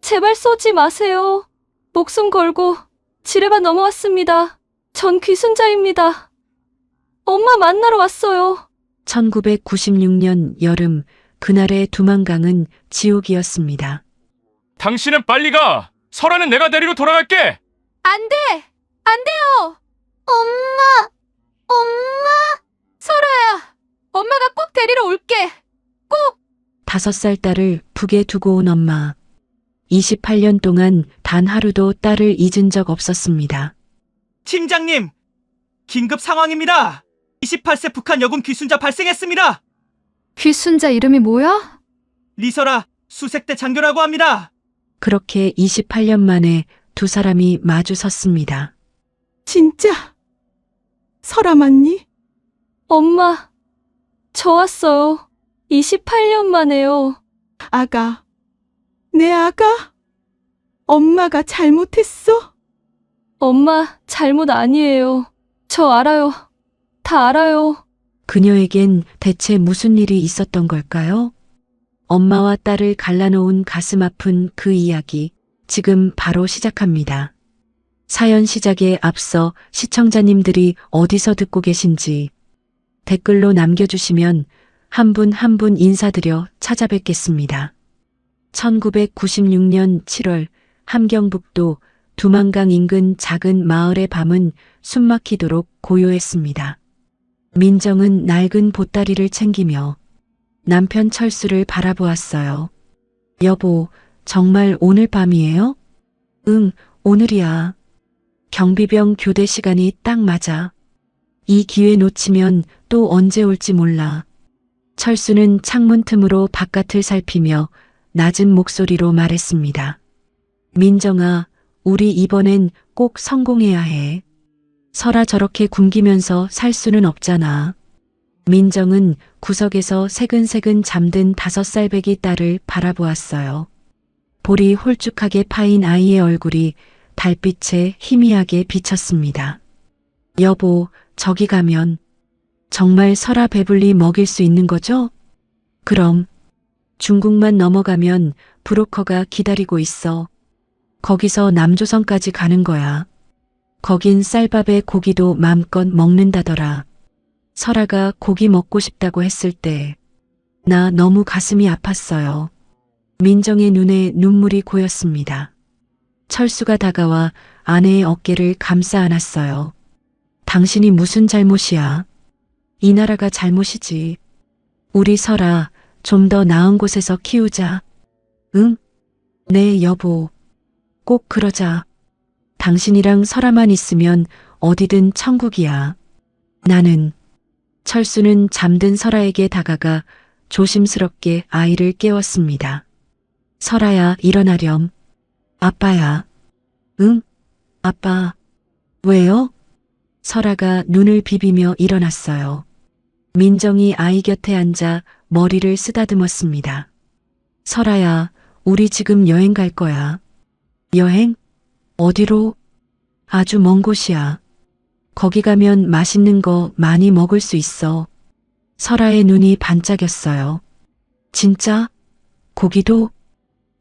제발 쏘지 마세요. 목숨 걸고 지뢰밭 넘어왔습니다. 전 귀순자입니다. 엄마 만나러 왔어요. 1996년 여름, 그날의 두만강은 지옥이었습니다. 당신은 빨리 가! 설아는 내가 데리고 돌아갈게! 안 돼! 안 돼요! 엄마! 설아야! 엄마가 꼭 데리러 올게! 꼭! 5살 딸을 북에 두고 온 엄마. 28년 동안 단 하루도 딸을 잊은 적 없었습니다. 팀장님, 긴급 상황입니다. 28세 북한 여군 귀순자 발생했습니다. 귀순자 이름이 뭐야? 리설아, 수색대 장교라고 합니다. 그렇게 28년 만에 두 사람이 마주 섰습니다. 진짜? 설아 맞니? 엄마, 저 왔어요. 28년 만에요. 아가. 내 아가? 엄마가 잘못했어? 엄마, 잘못 아니에요. 저 알아요. 다 알아요. 그녀에겐 대체 무슨 일이 있었던 걸까요? 엄마와 딸을 갈라놓은 가슴 아픈 그 이야기, 지금 바로 시작합니다. 사연 시작에 앞서 시청자님들이 어디서 듣고 계신지 댓글로 남겨주시면 한 분 한 분 인사드려 찾아뵙겠습니다. 1996년 7월 함경북도 두만강 인근 작은 마을의 밤은 숨막히도록 고요했습니다. 민정은 낡은 보따리를 챙기며 남편 철수를 바라보았어요. 여보, 정말 오늘 밤이에요? 응, 오늘이야. 경비병 교대 시간이 딱 맞아. 이 기회 놓치면 또 언제 올지 몰라. 철수는 창문 틈으로 바깥을 살피며 낮은 목소리로 말했습니다. 민정아, 우리 이번엔 꼭 성공해야 해. 설아 저렇게 굶기면서 살 수는 없잖아. 민정은 구석에서 새근새근 잠든 5살배기 딸을 바라보았어요. 볼이 홀쭉하게 파인 아이의 얼굴이 달빛에 희미하게 비쳤습니다. 여보, 저기 가면 정말 설아 배불리 먹일 수 있는 거죠? 그럼 중국만 넘어가면 브로커가 기다리고 있어. 거기서 남조선까지 가는 거야. 거긴 쌀밥에 고기도 맘껏 먹는다더라. 설아가 고기 먹고 싶다고 했을 때 나 너무 가슴이 아팠어요. 민정의 눈에 눈물이 고였습니다. 철수가 다가와 아내의 어깨를 감싸 안았어요. 당신이 무슨 잘못이야? 이 나라가 잘못이지. 우리 설아 좀 더 나은 곳에서 키우자. 응? 네, 여보. 꼭 그러자. 당신이랑 설아만 있으면 어디든 천국이야. 나는. 철수는 잠든 설아에게 다가가 조심스럽게 아이를 깨웠습니다. 설아야, 일어나렴. 아빠야. 응? 아빠. 왜요? 설아가 눈을 비비며 일어났어요. 민정이 아이 곁에 앉아 머리를 쓰다듬었습니다. 설아야, 우리 지금 여행 갈 거야. 여행? 어디로? 아주 먼 곳이야. 거기 가면 맛있는 거 많이 먹을 수 있어. 설아의 눈이 반짝였어요. 진짜? 고기도?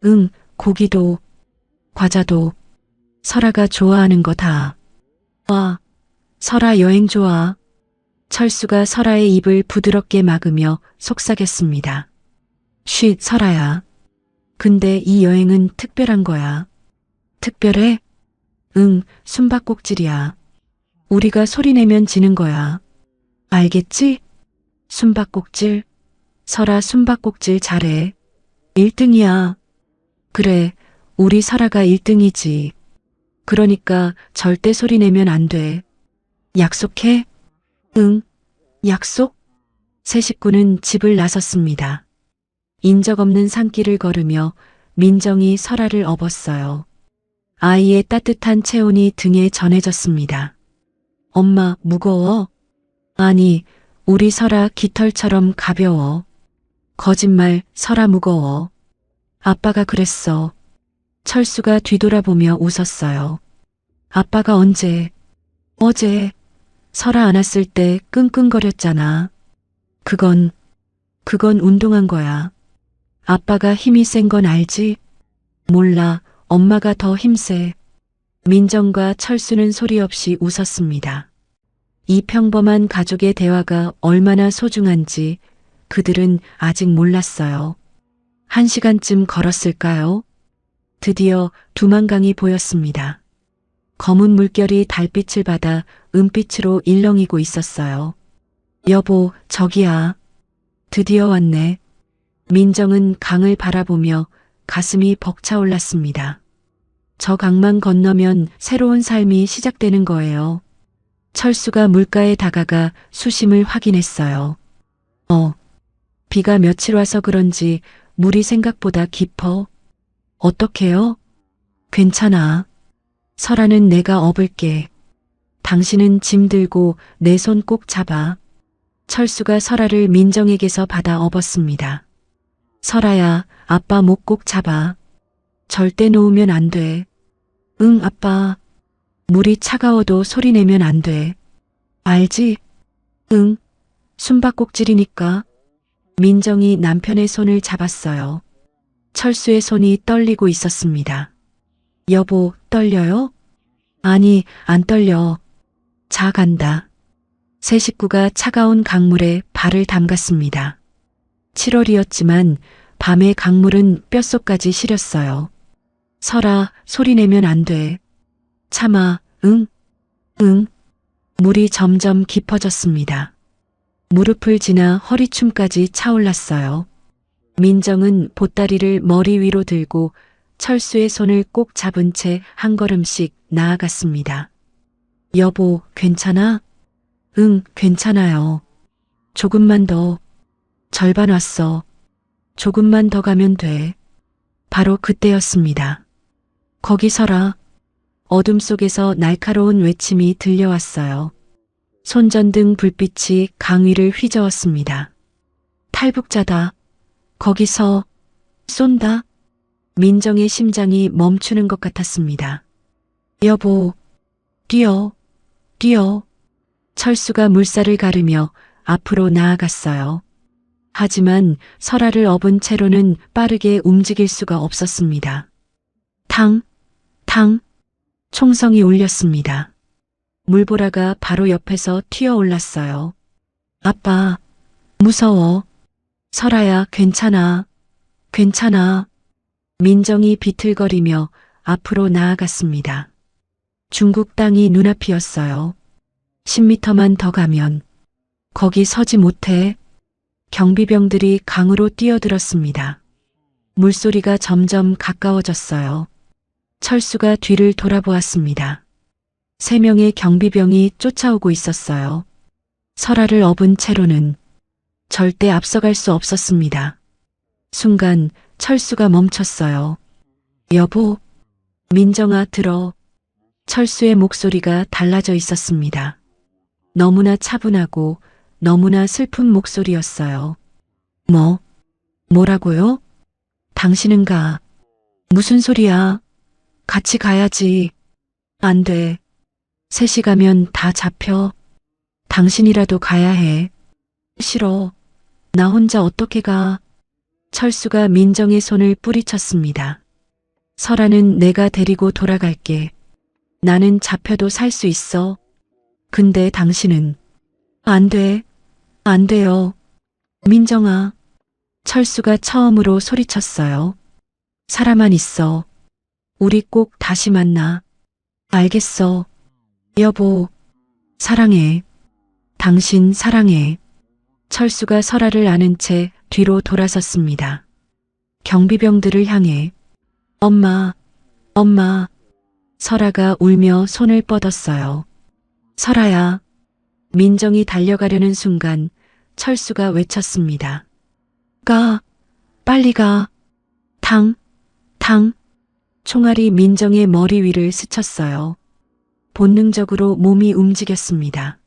응, 고기도. 과자도. 설아가 좋아하는 거 다. 와, 설아 여행 좋아. 철수가 설아의 입을 부드럽게 막으며 속삭였습니다. 쉿, 설아야. 근데 이 여행은 특별한 거야. 특별해? 응, 숨바꼭질이야. 우리가 소리내면 지는 거야. 알겠지? 숨바꼭질. 설아 숨바꼭질 잘해. 1등이야. 그래, 우리 설아가 1등이지. 그러니까 절대 소리내면 안 돼. 약속해? 응, 약속? 세 식구는 집을 나섰습니다. 인적 없는 산길을 걸으며 민정이 설아를 업었어요. 아이의 따뜻한 체온이 등에 전해졌습니다. 엄마, 무거워? 아니, 우리 설아 깃털처럼 가벼워. 거짓말, 설아 무거워. 아빠가 그랬어. 철수가 뒤돌아보며 웃었어요. 아빠가 언제? 어제. 설아 안았을 때 끙끙거렸잖아. 그건 운동한 거야. 아빠가 힘이 센 건 알지? 몰라, 엄마가 더 힘세. 민정과 철수는 소리 없이 웃었습니다. 이 평범한 가족의 대화가 얼마나 소중한지 그들은 아직 몰랐어요. 1시간쯤 걸었을까요? 드디어 두만강이 보였습니다. 검은 물결이 달빛을 받아 은빛으로 일렁이고 있었어요. 여보, 저기야. 드디어 왔네. 민정은 강을 바라보며 가슴이 벅차올랐습니다. 저 강만 건너면 새로운 삶이 시작되는 거예요. 철수가 물가에 다가가 수심을 확인했어요. 비가 며칠 와서 그런지 물이 생각보다 깊어. 어떡해요? 괜찮아. 설아는 내가 업을게. 당신은 짐 들고 내 손 꼭 잡아. 철수가 설아를 민정에게서 받아 업었습니다. 설아야, 아빠 목 꼭 잡아. 절대 놓으면 안 돼. 응, 아빠. 물이 차가워도 소리 내면 안 돼. 알지? 응. 숨바꼭질이니까. 민정이 남편의 손을 잡았어요. 철수의 손이 떨리고 있었습니다. 여보, 떨려요? 아니, 안 떨려. 자, 간다. 세 식구가 차가운 강물에 발을 담갔습니다. 7월이었지만 밤의 강물은 뼛속까지 시렸어요. 설아, 소리 내면 안 돼. 참아, 응? 응. 물이 점점 깊어졌습니다. 무릎을 지나 허리춤까지 차올랐어요. 민정은 보따리를 머리 위로 들고 철수의 손을 꼭 잡은 채 한 걸음씩 나아갔습니다. 여보, 괜찮아? 응, 괜찮아요. 조금만 더. 절반 왔어. 조금만 더 가면 돼. 바로 그때였습니다. 거기 서라. 어둠 속에서 날카로운 외침이 들려왔어요. 손전등 불빛이 강 위를 휘저었습니다. 탈북자다. 거기서 쏜다. 민정의 심장이 멈추는 것 같았습니다. 여보, 뛰어, 뛰어. 철수가 물살을 가르며 앞으로 나아갔어요. 하지만 설아를 업은 채로는 빠르게 움직일 수가 없었습니다. 탕, 탕, 총성이 울렸습니다. 물보라가 바로 옆에서 튀어올랐어요. 아빠, 무서워. 설아야, 괜찮아. 괜찮아. 민정이 비틀거리며 앞으로 나아갔습니다. 중국 땅이 눈앞이었어요. 10미터만 더 가면 거기 서지 못해. 경비병들이 강으로 뛰어들었습니다. 물소리가 점점 가까워졌어요. 철수가 뒤를 돌아보았습니다. 3명의 경비병이 쫓아오고 있었어요. 설아를 업은 채로는 절대 앞서갈 수 없었습니다. 순간 철수가 멈췄어요. 여보, 민정아, 들어. 철수의 목소리가 달라져 있었습니다. 너무나 차분하고 너무나 슬픈 목소리였어요. 뭐라고요? 당신은 가. 무슨 소리야? 같이 가야지. 안 돼. 셋이 가면 다 잡혀. 당신이라도 가야 해. 싫어. 나 혼자 어떻게 가? 철수가 민정의 손을 뿌리쳤습니다. 설아는 내가 데리고 돌아갈게. 나는 잡혀도 살 수 있어. 근데 당신은 안 돼. 안 돼요. 민정아. 철수가 처음으로 소리쳤어요. 살아만 있어. 우리 꼭 다시 만나. 알겠어. 여보, 사랑해. 당신 사랑해. 철수가 설아를 안은 채 뒤로 돌아섰습니다. 경비병들을 향해 엄마, 엄마. 설아가 울며 손을 뻗었어요. 설아야. 민정이 달려가려는 순간 철수가 외쳤습니다. 가, 빨리 가. 탕, 탕. 총알이 민정의 머리 위를 스쳤어요. 본능적으로 몸이 움직였습니다.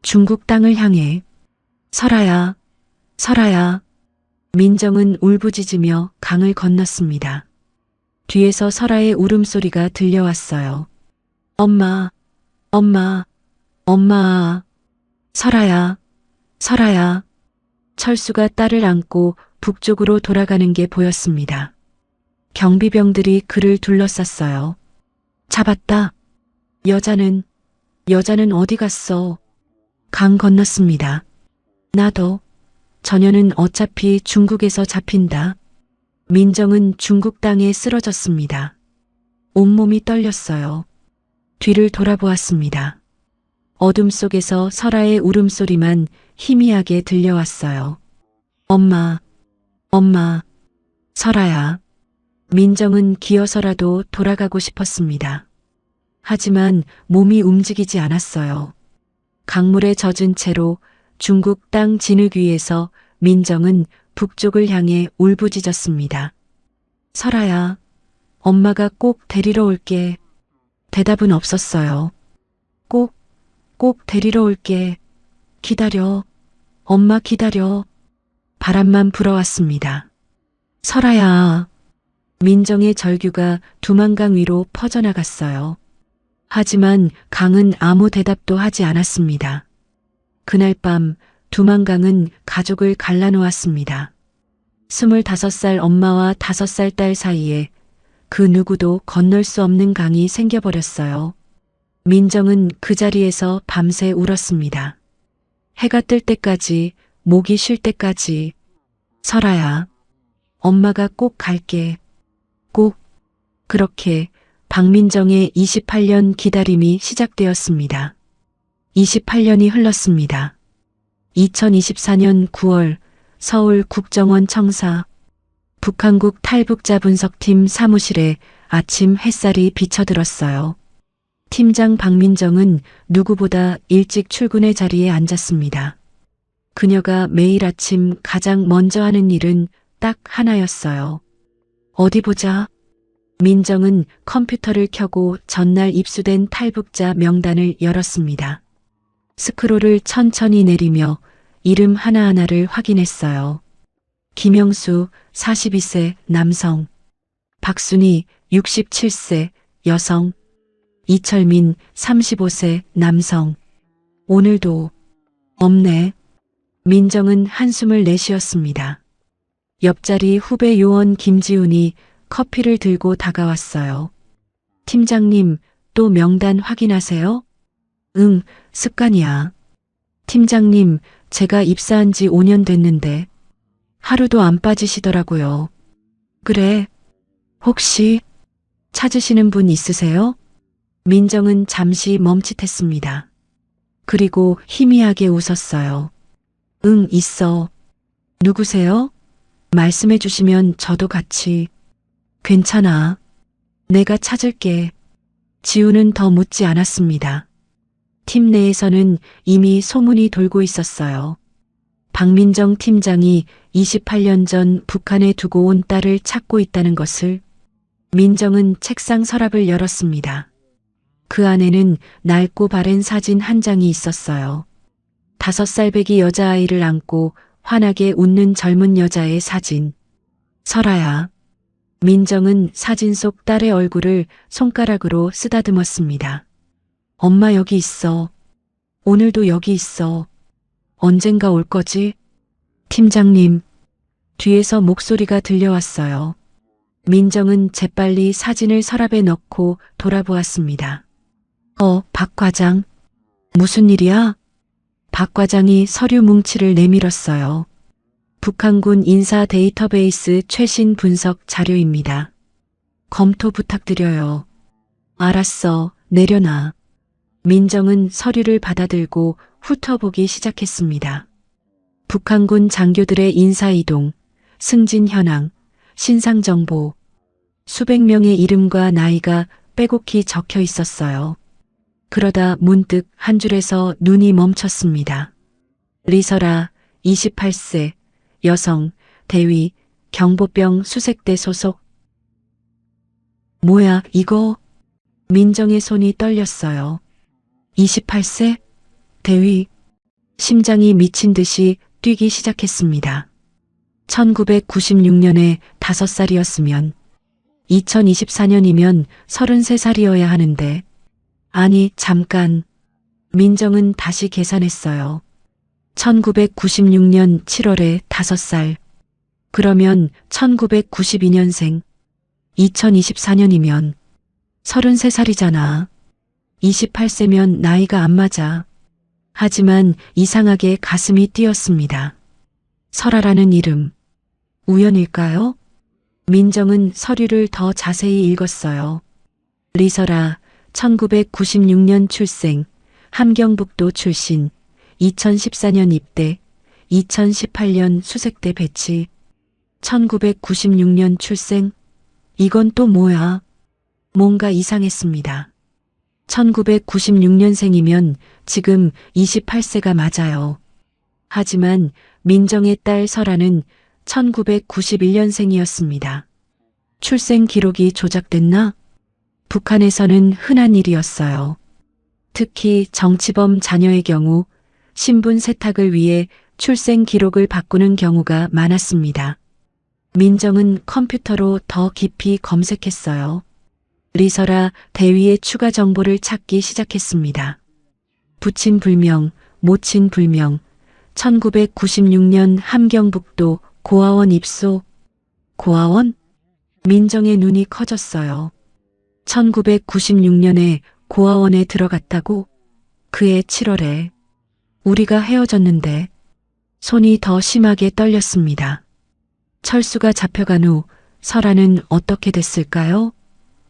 중국 땅을 향해 설아야, 설아야. 민정은 울부짖으며 강을 건넜습니다. 뒤에서 설아의 울음소리가 들려왔어요. 엄마, 엄마, 엄마. 설아야, 설아야. 철수가 딸을 안고 북쪽으로 돌아가는 게 보였습니다. 경비병들이 그를 둘러쌌어요. 잡았다. 여자는 어디 갔어? 강 건넜습니다. 나도. 저녀는 어차피 중국에서 잡힌다. 민정은 중국 땅에 쓰러졌습니다. 온몸이 떨렸어요. 뒤를 돌아보았습니다. 어둠 속에서 설아의 울음소리만 희미하게 들려왔어요. 엄마, 설아야. 민정은 기어서라도 돌아가고 싶었습니다. 하지만 몸이 움직이지 않았어요. 강물에 젖은 채로 중국 땅 진흙 위에서 민정은 북쪽을 향해 울부짖었습니다. 설아야, 엄마가 꼭 데리러 올게. 대답은 없었어요. 꼭 데리러 올게. 기다려. 엄마 기다려. 바람만 불어왔습니다. 설아야. 민정의 절규가 두만강 위로 퍼져나갔어요. 하지만 강은 아무 대답도 하지 않았습니다. 그날 밤 두만강은 가족을 갈라놓았습니다. 25살 엄마와 5살 딸 사이에 그 누구도 건널 수 없는 강이 생겨버렸어요. 민정은 그 자리에서 밤새 울었습니다. 해가 뜰 때까지, 목이 쉴 때까지. 설아야, 엄마가 꼭 갈게. 꼭. 그렇게 박민정의 28년 기다림이 시작되었습니다. 28년이 흘렀습니다. 2024년 9월 서울 국정원 청사 북한국 탈북자 분석팀 사무실에 아침 햇살이 비쳐들었어요. 팀장 박민정은 누구보다 일찍 출근의 자리에 앉았습니다. 그녀가 매일 아침 가장 먼저 하는 일은 딱 하나였어요. 어디 보자. 민정은 컴퓨터를 켜고 전날 입수된 탈북자 명단을 열었습니다. 스크롤을 천천히 내리며 이름 하나하나를 확인했어요. 김영수 42세 남성, 박순희 67세 여성, 이철민 35세 남성. 오늘도 없네. 민정은 한숨을 내쉬었습니다. 옆자리 후배 요원 김지훈이 커피를 들고 다가왔어요. 팀장님, 또 명단 확인하세요? 응, 습관이야. 팀장님, 제가 입사한 지 5년 됐는데 하루도 안 빠지시더라고요. 그래. 혹시 찾으시는 분 있으세요? 민정은 잠시 멈칫했습니다. 그리고 희미하게 웃었어요. 응, 있어. 누구세요? 말씀해 주시면 저도 같이. 괜찮아. 내가 찾을게. 지우는 더 묻지 않았습니다. 팀 내에서는 이미 소문이 돌고 있었어요. 박민정 팀장이 28년 전 북한에 두고 온 딸을 찾고 있다는 것을. 민정은 책상 서랍을 열었습니다. 그 안에는 낡고 바랜 사진 한 장이 있었어요. 5살 배기 여자아이를 안고 환하게 웃는 젊은 여자의 사진. 설아야. 민정은 사진 속 딸의 얼굴을 손가락으로 쓰다듬었습니다. 엄마 여기 있어. 오늘도 여기 있어. 언젠가 올 거지? 팀장님. 뒤에서 목소리가 들려왔어요. 민정은 재빨리 사진을 서랍에 넣고 돌아보았습니다. 박 과장. 무슨 일이야? 박 과장이 서류 뭉치를 내밀었어요. 북한군 인사 데이터베이스 최신 분석 자료입니다. 검토 부탁드려요. 알았어, 내려놔. 민정은 서류를 받아들고 훑어보기 시작했습니다. 북한군 장교들의 인사이동, 승진 현황, 신상 정보, 수백 명의 이름과 나이가 빼곡히 적혀 있었어요. 그러다 문득 한 줄에서 눈이 멈췄습니다. 리설아, 28세, 여성, 대위, 경보병 수색대 소속. 뭐야, 이거? 민정의 손이 떨렸어요. 28세? 대위. 심장이 미친 듯이 뛰기 시작했습니다. 1996년에 5살이었으면 2024년이면 33살이어야 하는데. 아니, 잠깐. 민정은 다시 계산했어요. 1996년 7월에 5살. 그러면 1992년생. 2024년이면 33살이잖아. 28세면 나이가 안 맞아. 하지만 이상하게 가슴이 뛰었습니다. 설아라는 이름. 우연일까요? 민정은 서류를 더 자세히 읽었어요. 리설아, 1996년 출생, 함경북도 출신, 2014년 입대, 2018년 수색대 배치, 1996년 출생? 이건 또 뭐야? 뭔가 이상했습니다. 1996년생이면 지금 28세가 맞아요. 하지만 민정의 딸 설아는 1991년생이었습니다. 출생 기록이 조작됐나? 북한에서는 흔한 일이었어요. 특히 정치범 자녀의 경우 신분 세탁을 위해 출생 기록을 바꾸는 경우가 많았습니다. 민정은 컴퓨터로 더 깊이 검색했어요. 리설아 대위의 추가 정보를 찾기 시작했습니다. 부친 불명, 모친 불명, 1996년 함경북도 고아원 입소. 고아원? 민정의 눈이 커졌어요. 1996년에 고아원에 들어갔다고? 그해 7월에. 우리가 헤어졌는데. 손이 더 심하게 떨렸습니다. 철수가 잡혀간 후 설아는 어떻게 됐을까요?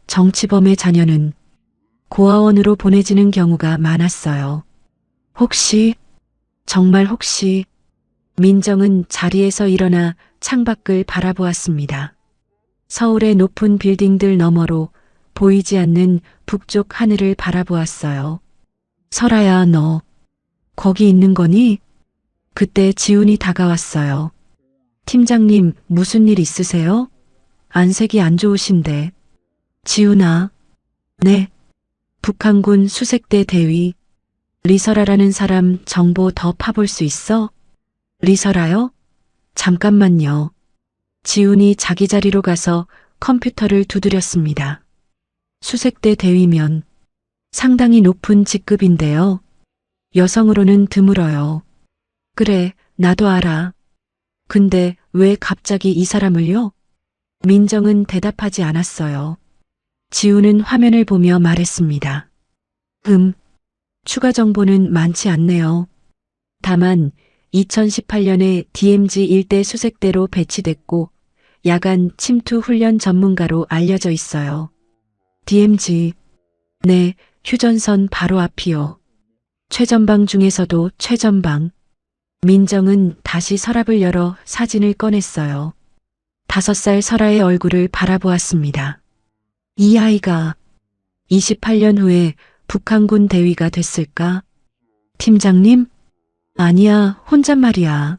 정치범의 자녀는 고아원으로 보내지는 경우가 많았어요. 혹시, 정말 혹시, 민정은 자리에서 일어나 창밖을 바라보았습니다. 서울의 높은 빌딩들 너머로 보이지 않는 북쪽 하늘을 바라보았어요. 설아야, 너 거기 있는 거니? 그때 지훈이 다가왔어요. 팀장님, 무슨 일 있으세요? 안색이 안 좋으신데. 지훈아. 네. 북한군 수색대 대위. 리설아라는 사람 정보 더 파볼 수 있어? 리설아요? 잠깐만요. 지훈이 자기 자리로 가서 컴퓨터를 두드렸습니다. 수색대 대위면 상당히 높은 직급인데요. 여성으로는 드물어요. 그래, 나도 알아. 근데 왜 갑자기 이 사람을요? 민정은 대답하지 않았어요. 지훈은 화면을 보며 말했습니다. 추가 정보는 많지 않네요. 다만 2018년에 DMZ 일대 수색대로 배치됐고 야간 침투 훈련 전문가로 알려져 있어요. DMZ. 네, 휴전선 바로 앞이요. 최전방 중에서도 최전방. 민정은 다시 서랍을 열어 사진을 꺼냈어요. 5살 설아의 얼굴을 바라보았습니다. 이 아이가 28년 후에 북한군 대위가 됐을까? 팀장님? 아니야, 혼잣말이야.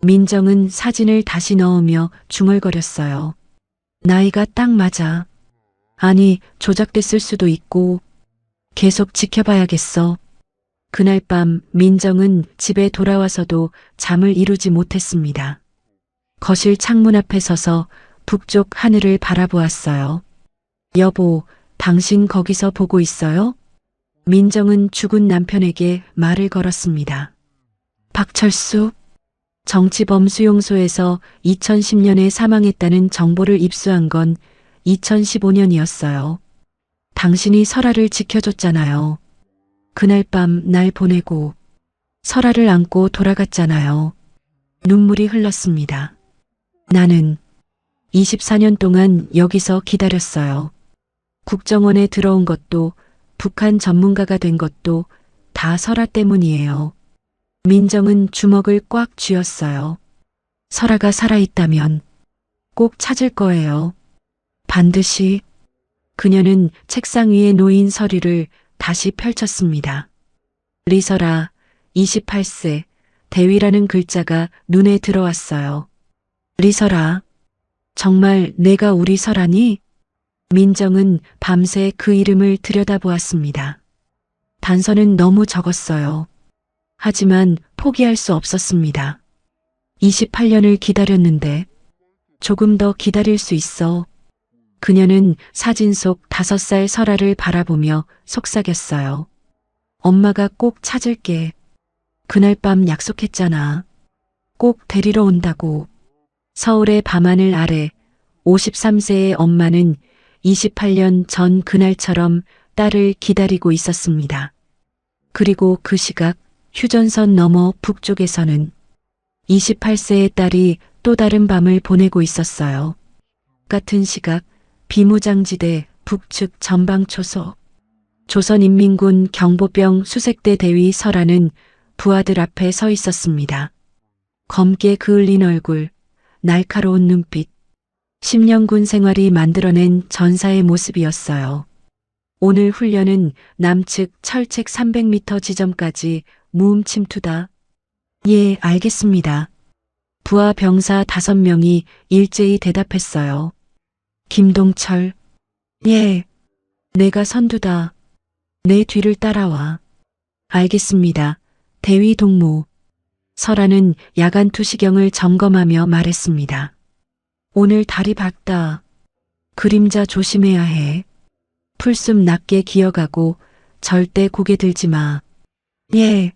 민정은 사진을 다시 넣으며 중얼거렸어요. 나이가 딱 맞아. 아니, 조작됐을 수도 있고. 계속 지켜봐야겠어. 그날 밤 민정은 집에 돌아와서도 잠을 이루지 못했습니다. 거실 창문 앞에 서서 북쪽 하늘을 바라보았어요. 여보, 당신 거기서 보고 있어요? 민정은 죽은 남편에게 말을 걸었습니다. 박철수, 정치범 수용소에서 2010년에 사망했다는 정보를 입수한 건 2015년이었어요. 당신이 설아를 지켜줬잖아요. 그날 밤 날 보내고 설아를 안고 돌아갔잖아요. 눈물이 흘렀습니다. 나는 24년 동안 여기서 기다렸어요. 국정원에 들어온 것도 북한 전문가가 된 것도 다 설아 때문이에요. 민정은 주먹을 꽉 쥐었어요. 설아가 살아있다면 꼭 찾을 거예요. 반드시. 그녀는 책상 위에 놓인 서류를 다시 펼쳤습니다. 리설아, 28세, 대위라는 글자가 눈에 들어왔어요. 리설아, 정말 내가 우리 설아니? 민정은 밤새 그 이름을 들여다보았습니다. 단서는 너무 적었어요. 하지만 포기할 수 없었습니다. 28년을 기다렸는데 조금 더 기다릴 수 있어. 그녀는 사진 속 5살 설아를 바라보며 속삭였어요. 엄마가 꼭 찾을게. 그날 밤 약속했잖아. 꼭 데리러 온다고. 서울의 밤하늘 아래 53세의 엄마는 28년 전 그날처럼 딸을 기다리고 있었습니다. 그리고 그 시각 휴전선 너머 북쪽에서는 28세의 딸이 또 다른 밤을 보내고 있었어요. 같은 시각 비무장지대 북측 전방초소 조선인민군 경보병 수색대 대위 설아는 부하들 앞에 서 있었습니다. 검게 그을린 얼굴, 날카로운 눈빛, 10년 군 생활이 만들어낸 전사의 모습이었어요. 오늘 훈련은 남측 철책 300m 지점까지 무음 침투다. 예, 알겠습니다. 부하 병사 5명이 일제히 대답했어요. 김동철. 예. 내가 선두다. 내 뒤를 따라와. 알겠습니다. 대위 동무. 설아는 야간 투시경을 점검하며 말했습니다. 오늘 달이 밝다. 그림자 조심해야 해. 풀숲 낮게 기어가고 절대 고개 들지 마. 예.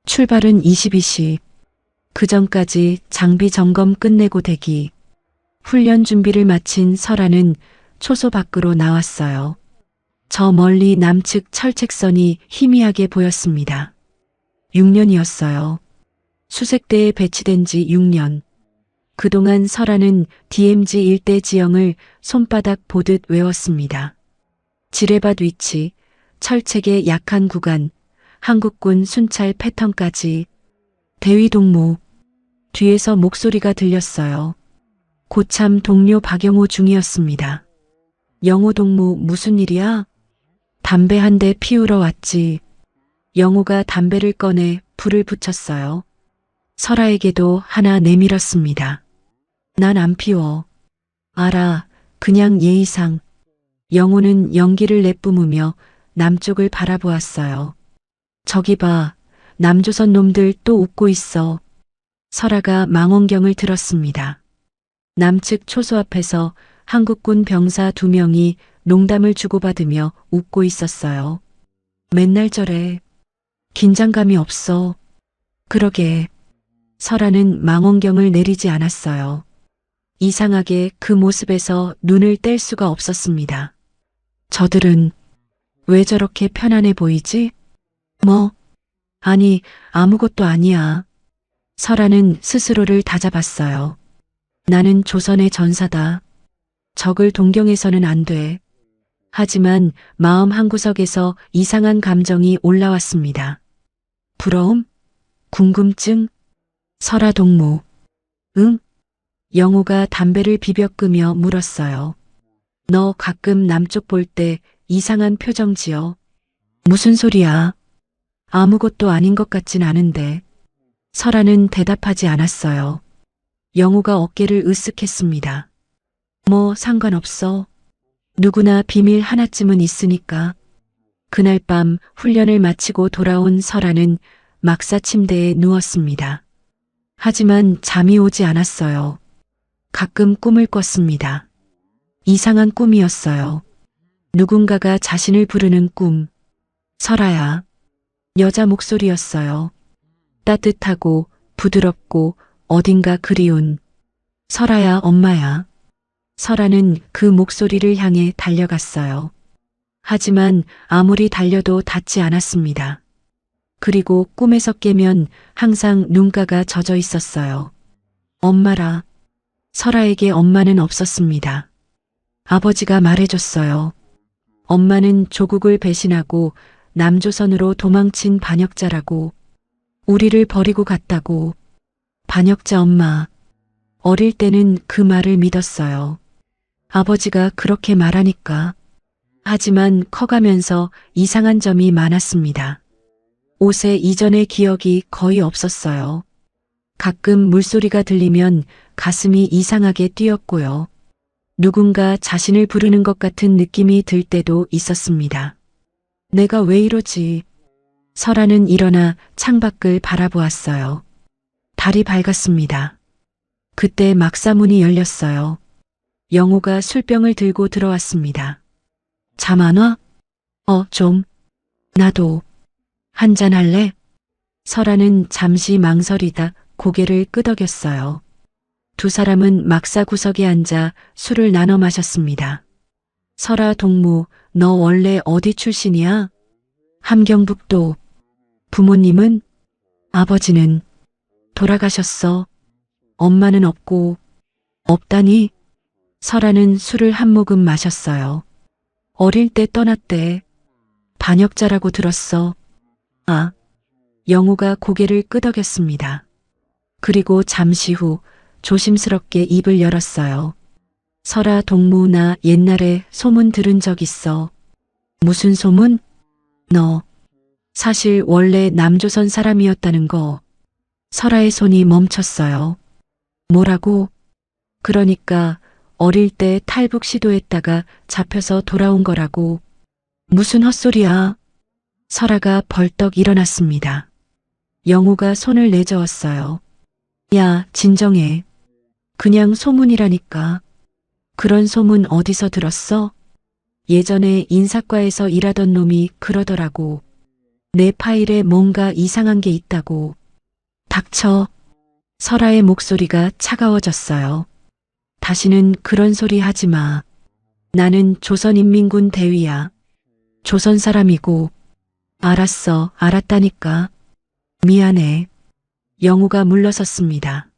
출발은 22시. 그 전까지 장비 점검 끝내고 대기. 훈련 준비를 마친 설아는 초소 밖으로 나왔어요. 저 멀리 남측 철책선이 희미하게 보였습니다. 6년이었어요. 수색대에 배치된 지 6년. 그동안 설아는 DMZ 일대 지형을 손바닥 보듯 외웠습니다. 지뢰밭 위치, 철책의 약한 구간, 한국군 순찰 패턴까지. 대위 동무. 뒤에서 목소리가 들렸어요. 고참 동료 박영호 중이었습니다. 영호 동무 무슨 일이야? 담배 한 대 피우러 왔지. 영호가 담배를 꺼내 불을 붙였어요. 설아에게도 하나 내밀었습니다. 난 안 피워. 알아. 그냥 예의상. 영호는 연기를 내뿜으며 남쪽을 바라보았어요. 저기 봐. 남조선 놈들 또 웃고 있어. 설아가 망원경을 들었습니다. 남측 초소 앞에서 한국군 병사 2명이 농담을 주고받으며 웃고 있었어요. 맨날 저래. 긴장감이 없어. 그러게. 설아는 망원경을 내리지 않았어요. 이상하게 그 모습에서 눈을 뗄 수가 없었습니다. 저들은 왜 저렇게 편안해 보이지? 뭐? 아니, 아무것도 아니야. 설아는 스스로를 다잡았어요. 나는 조선의 전사다. 적을 동경해서는 안 돼. 하지만 마음 한구석에서 이상한 감정이 올라왔습니다. 부러움? 궁금증? 설아 동무. 응? 영호가 담배를 비벼 끄며 물었어요. 너 가끔 남쪽 볼 때 이상한 표정 지어. 무슨 소리야? 아무것도 아닌 것 같진 않은데. 설아는 대답하지 않았어요. 영호가 어깨를 으쓱했습니다. 뭐 상관없어. 누구나 비밀 하나쯤은 있으니까. 그날 밤 훈련을 마치고 돌아온 설아는 막사 침대에 누웠습니다. 하지만 잠이 오지 않았어요. 가끔 꿈을 꿨습니다. 이상한 꿈이었어요. 누군가가 자신을 부르는 꿈. 설아야. 여자 목소리였어요. 따뜻하고 부드럽고 어딘가 그리운. 설아야, 엄마야. 설아는 그 목소리를 향해 달려갔어요. 하지만 아무리 달려도 닿지 않았습니다. 그리고 꿈에서 깨면 항상 눈가가 젖어 있었어요. 엄마라. 설아에게 엄마는 없었습니다. 아버지가 말해줬어요. 엄마는 조국을 배신하고 남조선으로 도망친 반역자라고. 우리를 버리고 갔다고. 반역자 엄마. 어릴 때는 그 말을 믿었어요. 아버지가 그렇게 말하니까. 하지만 커가면서 이상한 점이 많았습니다. 옷에 이전의 기억이 거의 없었어요. 가끔 물소리가 들리면 가슴이 이상하게 뛰었고요. 누군가 자신을 부르는 것 같은 느낌이 들 때도 있었습니다. 내가 왜 이러지? 설아는 일어나 창밖을 바라보았어요. 달이 밝았습니다. 그때 막사문이 열렸어요. 영호가 술병을 들고 들어왔습니다. 잠 안 와? 좀. 나도. 한잔 할래? 설아는 잠시 망설이다 고개를 끄덕였어요. 두 사람은 막사 구석에 앉아 술을 나눠 마셨습니다. 설아 동무, 너 원래 어디 출신이야? 함경북도. 부모님은? 아버지는 돌아가셨어. 엄마는 없고. 없다니? 설아는 술을 한 모금 마셨어요. 어릴 때 떠났대. 반역자라고 들었어. 아. 영우가 고개를 끄덕였습니다. 그리고 잠시 후 조심스럽게 입을 열었어요. 설아 동무, 나 옛날에 소문 들은 적 있어. 무슨 소문? 너 사실 원래 남조선 사람이었다는 거. 설아의 손이 멈췄어요. 뭐라고? 그러니까 어릴 때 탈북 시도했다가 잡혀서 돌아온 거라고. 무슨 헛소리야. 설아가 벌떡 일어났습니다. 영우가 손을 내저었어요. 야, 진정해. 그냥 소문이라니까. 그런 소문 어디서 들었어? 예전에 인사과에서 일하던 놈이 그러더라고. 내 파일에 뭔가 이상한 게 있다고. 닥쳐. 설아의 목소리가 차가워졌어요. 다시는 그런 소리 하지 마. 나는 조선인민군 대위야. 조선 사람이고. 알았어, 알았다니까. 미안해. 영우가 물러섰습니다.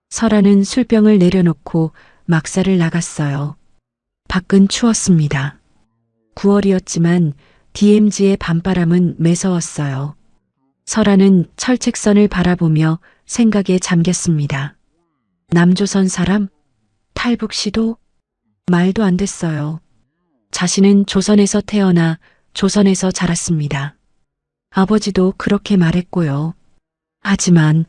설아는 술병을 내려놓고 막사를 나갔어요. 밖은 추웠습니다. 9월이었지만 DMZ의 밤바람은 매서웠어요. 설아는 철책선을 바라보며 생각에 잠겼습니다. 남조선 사람? 탈북 시도? 말도 안 됐어요. 자신은 조선에서 태어나 조선에서 자랐습니다. 아버지도 그렇게 말했고요. 하지만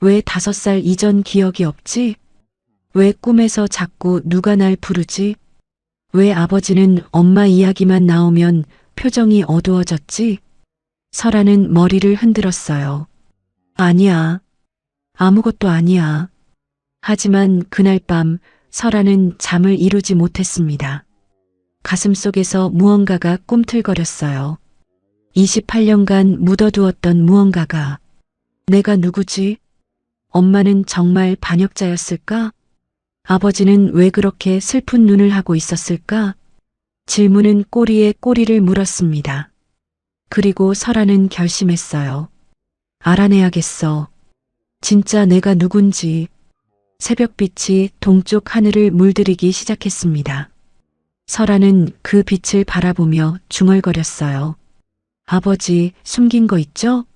왜 5살 이전 기억이 없지? 왜 꿈에서 자꾸 누가 날 부르지? 왜 아버지는 엄마 이야기만 나오면 표정이 어두워졌지? 설아는 머리를 흔들었어요. 아니야. 아무것도 아니야. 하지만 그날 밤 설아는 잠을 이루지 못했습니다. 가슴속에서 무언가가 꿈틀거렸어요. 28년간 묻어두었던 무언가가. 내가 누구지? 엄마는 정말 반역자였을까? 아버지는 왜 그렇게 슬픈 눈을 하고 있었을까? 질문은 꼬리에 꼬리를 물었습니다. 그리고 설아는 결심했어요. 알아내야겠어. 진짜 내가 누군지. 새벽빛이 동쪽 하늘을 물들이기 시작했습니다. 설아는 그 빛을 바라보며 중얼거렸어요. 아버지, 숨긴 거 있죠?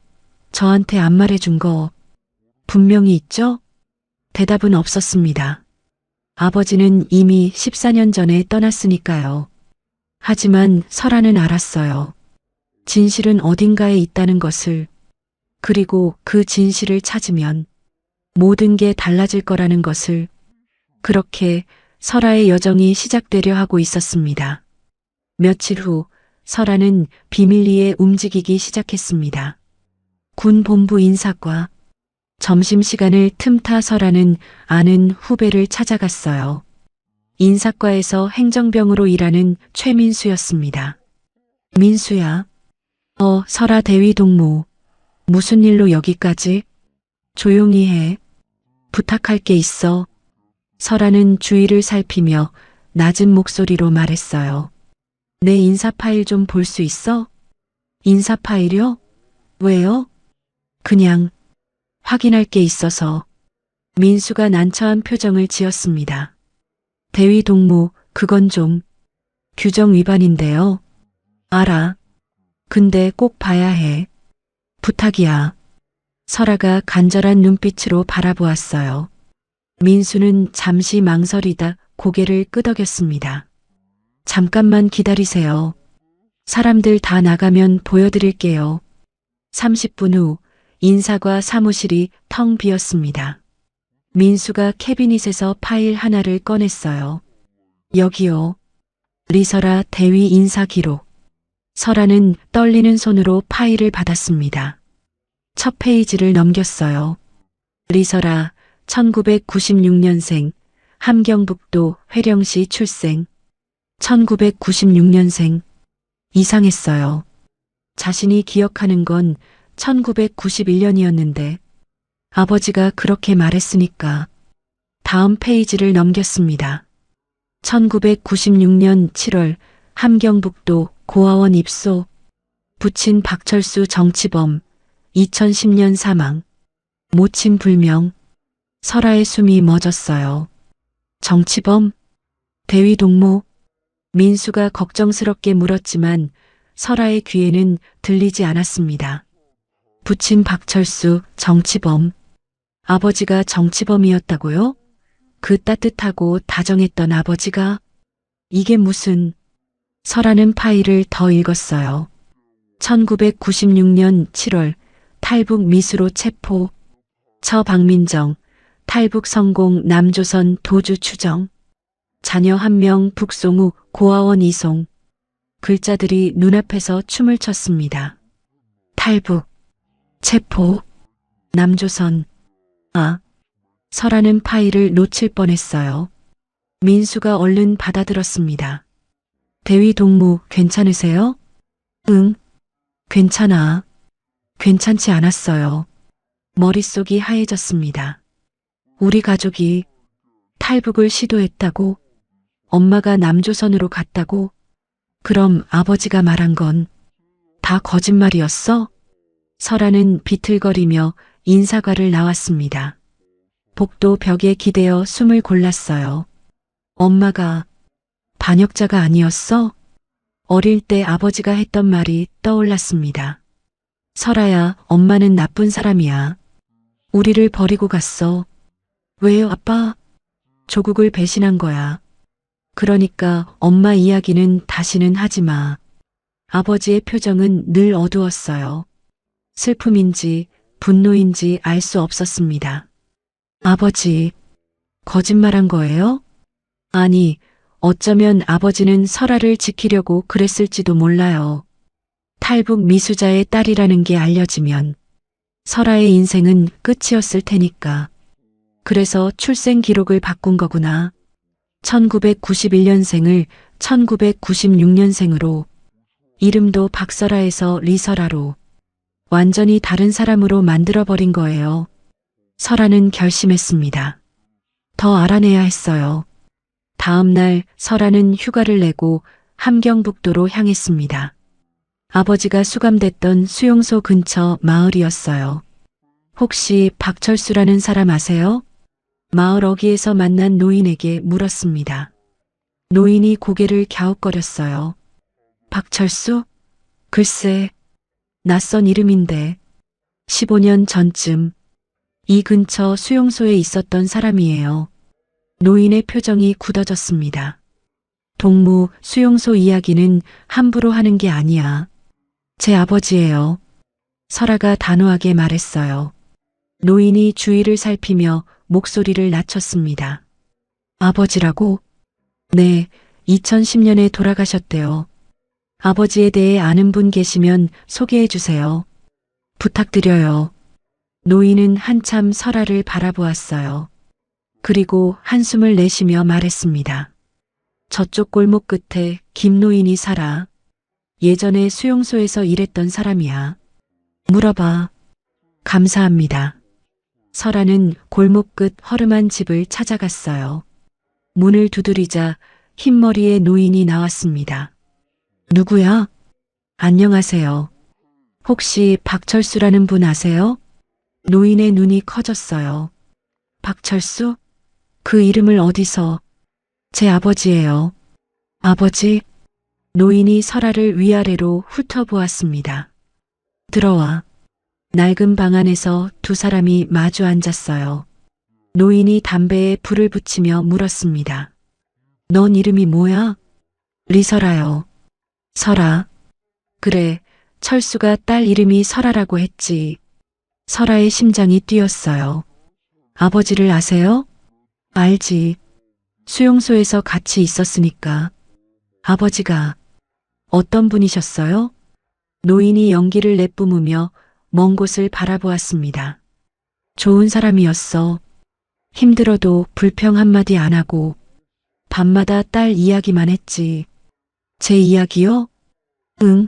저한테 안 말해준 거 분명히 있죠? 대답은 없었습니다. 아버지는 이미 14년 전에 떠났으니까요. 하지만 설아는 알았어요. 진실은 어딘가에 있다는 것을. 그리고 그 진실을 찾으면 모든 게 달라질 거라는 것을. 그렇게 설아의 여정이 시작되려 하고 있었습니다. 며칠 후 설아는 비밀리에 움직이기 시작했습니다. 군 본부 인사과. 점심시간을 틈타 설아는 아는 후배를 찾아갔어요. 인사과에서 행정병으로 일하는 최민수였습니다. 민수야. 설아 대위 동무. 무슨 일로 여기까지? 조용히 해. 부탁할 게 있어. 설아는 주위를 살피며 낮은 목소리로 말했어요. 내 인사 파일 좀 볼 수 있어? 인사 파일이요? 왜요? 그냥 확인할 게 있어서. 민수가 난처한 표정을 지었습니다. 대위 동무, 그건 좀 규정 위반인데요. 알아. 근데 꼭 봐야 해. 부탁이야. 설아가 간절한 눈빛으로 바라보았어요. 민수는 잠시 망설이다 고개를 끄덕였습니다. 잠깐만 기다리세요. 사람들 다 나가면 보여드릴게요. 30분 후 인사과 사무실이 텅 비었습니다. 민수가 캐비닛에서 파일 하나를 꺼냈어요. 여기요. 리설아 대위 인사 기록. 설아는 떨리는 손으로 파일을 받았습니다. 첫 페이지를 넘겼어요. 리설아 1996년생, 함경북도 회령시 출생. 1996년생. 이상했어요. 자신이 기억하는 건 1991년이었는데 아버지가 그렇게 말했으니까. 다음 페이지를 넘겼습니다. 1996년 7월 함경북도 고아원 입소. 부친 박철수 정치범. 2010년 사망. 모친 불명. 설아의 숨이 멎었어요. 정치범? 대위 동무? 민수가 걱정스럽게 물었지만 설아의 귀에는 들리지 않았습니다. 부친 박철수 정치범. 아버지가 정치범이었다고요? 그 따뜻하고 다정했던 아버지가? 이게 무슨... 설아는 파일을 더 읽었어요. 1996년 7월 탈북 미수로 체포. 처 박민정. 탈북 성공 남조선 도주 추정. 자녀 1명 북송 후 고아원 이송. 글자들이 눈앞에서 춤을 췄습니다. 탈북. 체포. 남조선. 아. 설아는 파일을 놓칠 뻔했어요. 민수가 얼른 받아들었습니다. 대위 동무 괜찮으세요? 응. 괜찮아. 괜찮지 않았어요. 머릿속이 하얘졌습니다. 우리 가족이 탈북을 시도했다고? 엄마가 남조선으로 갔다고? 그럼 아버지가 말한 건 다 거짓말이었어? 설아는 비틀거리며 인사과를 나왔습니다. 복도 벽에 기대어 숨을 골랐어요. 엄마가 반역자가 아니었어? 어릴 때 아버지가 했던 말이 떠올랐습니다. 설아야, 엄마는 나쁜 사람이야. 우리를 버리고 갔어. 왜요, 아빠? 조국을 배신한 거야. 그러니까 엄마 이야기는 다시는 하지 마. 아버지의 표정은 늘 어두웠어요. 슬픔인지 분노인지 알 수 없었습니다. 아버지, 거짓말한 거예요? 아니, 어쩌면 아버지는 설아를 지키려고 그랬을지도 몰라요. 탈북 미수자의 딸이라는 게 알려지면 설아의 인생은 끝이었을 테니까. 그래서 출생 기록을 바꾼 거구나. 1991년생을 1996년생으로, 이름도 박설아에서 리설아로, 완전히 다른 사람으로 만들어버린 거예요. 설아는 결심했습니다. 더 알아내야 했어요. 다음 날 설아는 휴가를 내고 함경북도로 향했습니다. 아버지가 수감됐던 수용소 근처 마을이었어요. 혹시 박철수라는 사람 아세요? 마을 어귀에서 만난 노인에게 물었습니다. 노인이 고개를 갸웃거렸어요. 박철수? 글쎄, 낯선 이름인데 15년 전쯤 이 근처 수용소에 있었던 사람이에요. 노인의 표정이 굳어졌습니다. 동무, 수용소 이야기는 함부로 하는 게 아니야. 제 아버지예요. 설아가 단호하게 말했어요. 노인이 주위를 살피며 목소리를 낮췄습니다. 아버지라고? 네, 2010년에 돌아가셨대요. 아버지에 대해 아는 분 계시면 소개해 주세요. 부탁드려요. 노인은 한참 설아를 바라보았어요. 그리고 한숨을 내쉬며 말했습니다. 저쪽 골목 끝에 김노인이 살아. 예전에 수용소에서 일했던 사람이야. 물어봐. 감사합니다. 설아는 골목 끝 허름한 집을 찾아갔어요. 문을 두드리자 흰머리의 노인이 나왔습니다. 누구야? 안녕하세요. 혹시 박철수라는 분 아세요? 노인의 눈이 커졌어요. 박철수? 그 이름을 어디서? 제 아버지예요. 아버지? 노인이 설아를 위아래로 훑어보았습니다. 들어와. 낡은 방 안에서 두 사람이 마주 앉았어요. 노인이 담배에 불을 붙이며 물었습니다. 넌 이름이 뭐야? 리설아요. 설아. 그래, 철수가 딸 이름이 설아라고 했지. 설아의 심장이 뛰었어요. 아버지를 아세요? 알지. 수용소에서 같이 있었으니까. 아버지가 어떤 분이셨어요? 노인이 연기를 내뿜으며 먼 곳을 바라보았습니다. 좋은 사람이었어. 힘들어도 불평 한마디 안 하고 밤마다 딸 이야기만 했지. 제 이야기요? 응.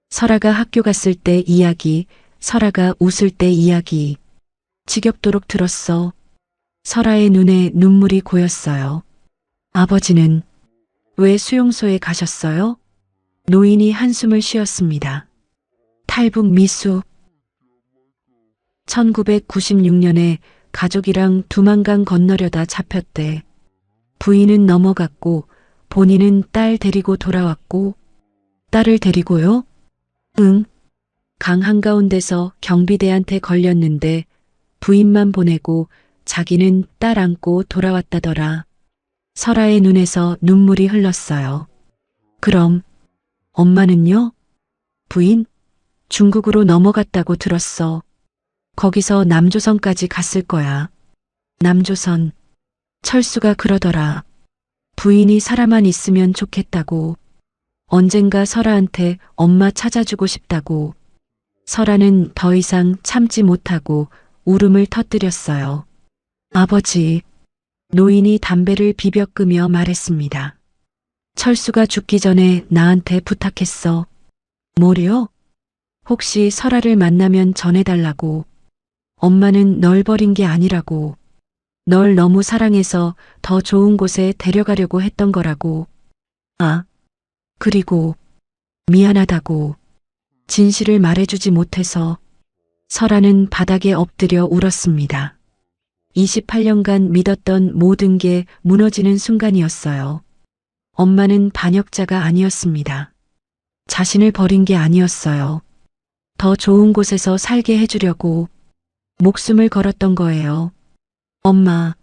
설아가 학교 갔을 때 이야기, 설아가 웃을 때 이야기. 지겹도록 들었어. 설아의 눈에 눈물이 고였어요. 아버지는 왜 수용소에 가셨어요? 노인이 한숨을 쉬었습니다. 탈북 미수. 1996년에 가족이랑 두만강 건너려다 잡혔대. 부인은 넘어갔고 본인은 딸 데리고 돌아왔고. 딸을 데리고요? 응. 강 한가운데서 경비대한테 걸렸는데 부인만 보내고 자기는 딸 안고 돌아왔다더라. 설아의 눈에서 눈물이 흘렀어요. 그럼 엄마는요? 부인? 중국으로 넘어갔다고 들었어. 거기서 남조선까지 갔을 거야. 남조선. 철수가 그러더라. 부인이 살아만 있으면 좋겠다고. 언젠가 설아한테 엄마 찾아주고 싶다고. 설아는 더 이상 참지 못하고 울음을 터뜨렸어요. 아버지. 노인이 담배를 비벼 끄며 말했습니다. 철수가 죽기 전에 나한테 부탁했어. 뭐래요? 혹시 설아를 만나면 전해달라고. 엄마는 널 버린 게 아니라고. 널 너무 사랑해서 더 좋은 곳에 데려가려고 했던 거라고. 아, 그리고 미안하다고. 진실을 말해주지 못해서. 설아는 바닥에 엎드려 울었습니다. 28년간 믿었던 모든 게 무너지는 순간이었어요. 엄마는 반역자가 아니었습니다. 자신을 버린 게 아니었어요. 더 좋은 곳에서 살게 해주려고 목숨을 걸었던 거예요. 엄마.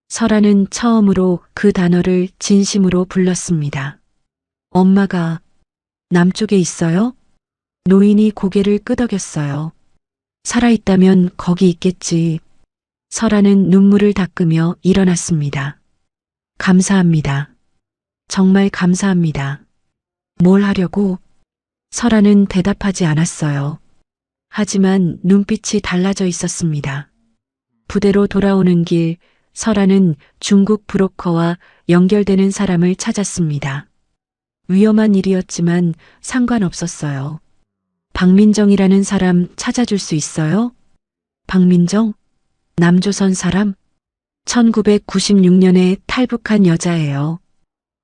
설아는 처음으로 그 단어를 진심으로 불렀습니다. 엄마가 남쪽에 있어요? 노인이 고개를 끄덕였어요. 살아있다면 거기 있겠지. 설아는 눈물을 닦으며 일어났습니다. 감사합니다. 정말 감사합니다. 뭘 하려고? 설아는 대답하지 않았어요. 하지만 눈빛이 달라져 있었습니다. 부대로 돌아오는 길, 설아는 중국 브로커와 연결되는 사람을 찾았습니다. 위험한 일이었지만 상관없었어요. 박민정이라는 사람 찾아줄 수 있어요? 박민정? 남조선 사람? 1996년에 탈북한 여자예요.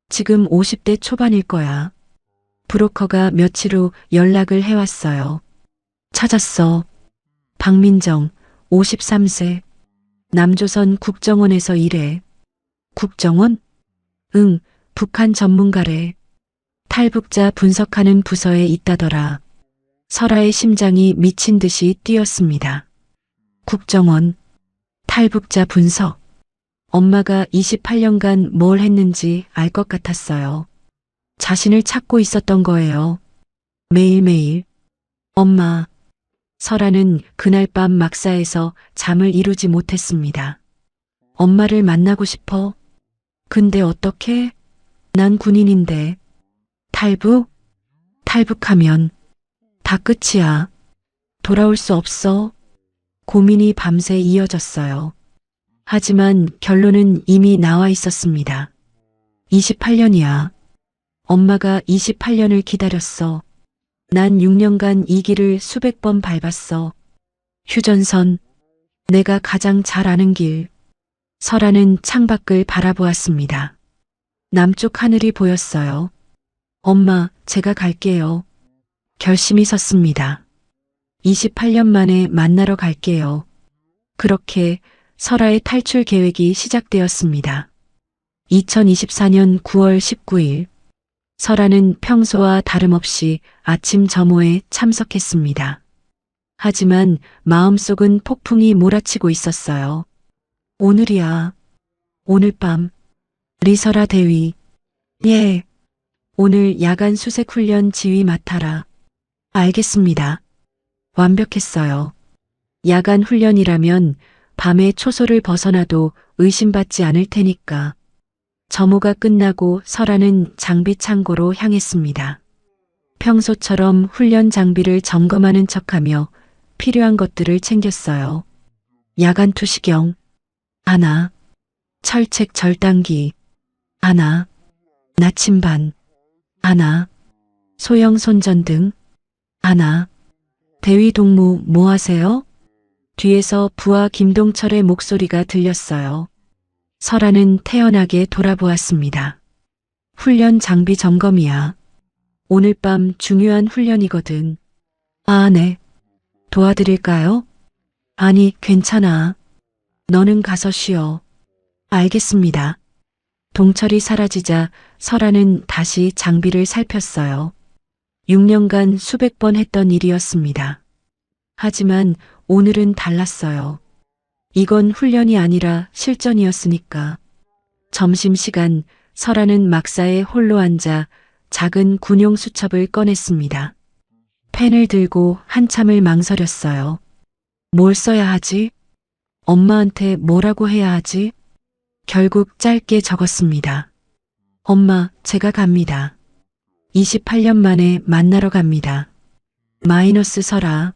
지금 50대 초반일 거야. 브로커가 며칠 후 연락을 해왔어요. 찾았어. 박민정, 53세. 남조선 국정원에서 일해. 국정원? 응, 북한 전문가래. 탈북자 분석하는 부서에 있다더라. 설아의 심장이 미친 듯이 뛰었습니다. 국정원, 탈북자 분석. 엄마가 28년간 뭘 했는지 알 것 같았어요. 자신을 찾고 있었던 거예요. 매일매일. 엄마. 설아는 그날 밤 막사에서 잠을 이루지 못했습니다. 엄마를 만나고 싶어. 근데 어떻게? 난 군인인데. 탈북? 탈북하면 다 끝이야. 돌아올 수 없어. 고민이 밤새 이어졌어요. 하지만 결론은 이미 나와 있었습니다. 28년이야. 엄마가 28년을 기다렸어. 난 6년간 이 길을 수백 번 밟았어. 휴전선. 내가 가장 잘 아는 길. 설아는 창밖을 바라보았습니다. 남쪽 하늘이 보였어요. 엄마, 제가 갈게요. 결심이 섰습니다. 28년 만에 만나러 갈게요. 그렇게 설아의 탈출 계획이 시작되었습니다. 2024년 9월 19일. 설아는 평소와 다름없이 아침 점호에 참석했습니다. 하지만 마음속은 폭풍이 몰아치고 있었어요. 오늘이야. 오늘 밤. 리설아 대위. 예. 오늘 야간 수색 훈련 지휘 맡아라. 알겠습니다. 완벽했어요. 야간 훈련이라면 밤에 초소를 벗어나도 의심받지 않을 테니까. 점호가 끝나고 설아는 장비 창고로 향했습니다. 평소처럼 훈련 장비를 점검하는 척하며 필요한 것들을 챙겼어요. 야간 투시경. 하나. 철책 절단기. 하나. 나침반. 하나. 소형 손전등. 하나. 대위 동무 뭐 하세요? 뒤에서 부하 김동철의 목소리가 들렸어요. 설아는 태연하게 돌아보았습니다. 훈련 장비 점검이야. 오늘 밤 중요한 훈련이거든. 아, 네. 도와드릴까요? 아니, 괜찮아. 너는 가서 쉬어. 알겠습니다. 동철이 사라지자 설아는 다시 장비를 살폈어요. 6년간 수백 번 했던 일이었습니다. 하지만 오늘은 달랐어요. 이건 훈련이 아니라 실전이었으니까. 점심시간 설아는 막사에 홀로 앉아 작은 군용 수첩을 꺼냈습니다. 펜을 들고 한참을 망설였어요. 뭘 써야 하지? 엄마한테 뭐라고 해야 하지? 결국 짧게 적었습니다. 엄마, 제가 갑니다. 28년 만에 만나러 갑니다. 마이너스 설아.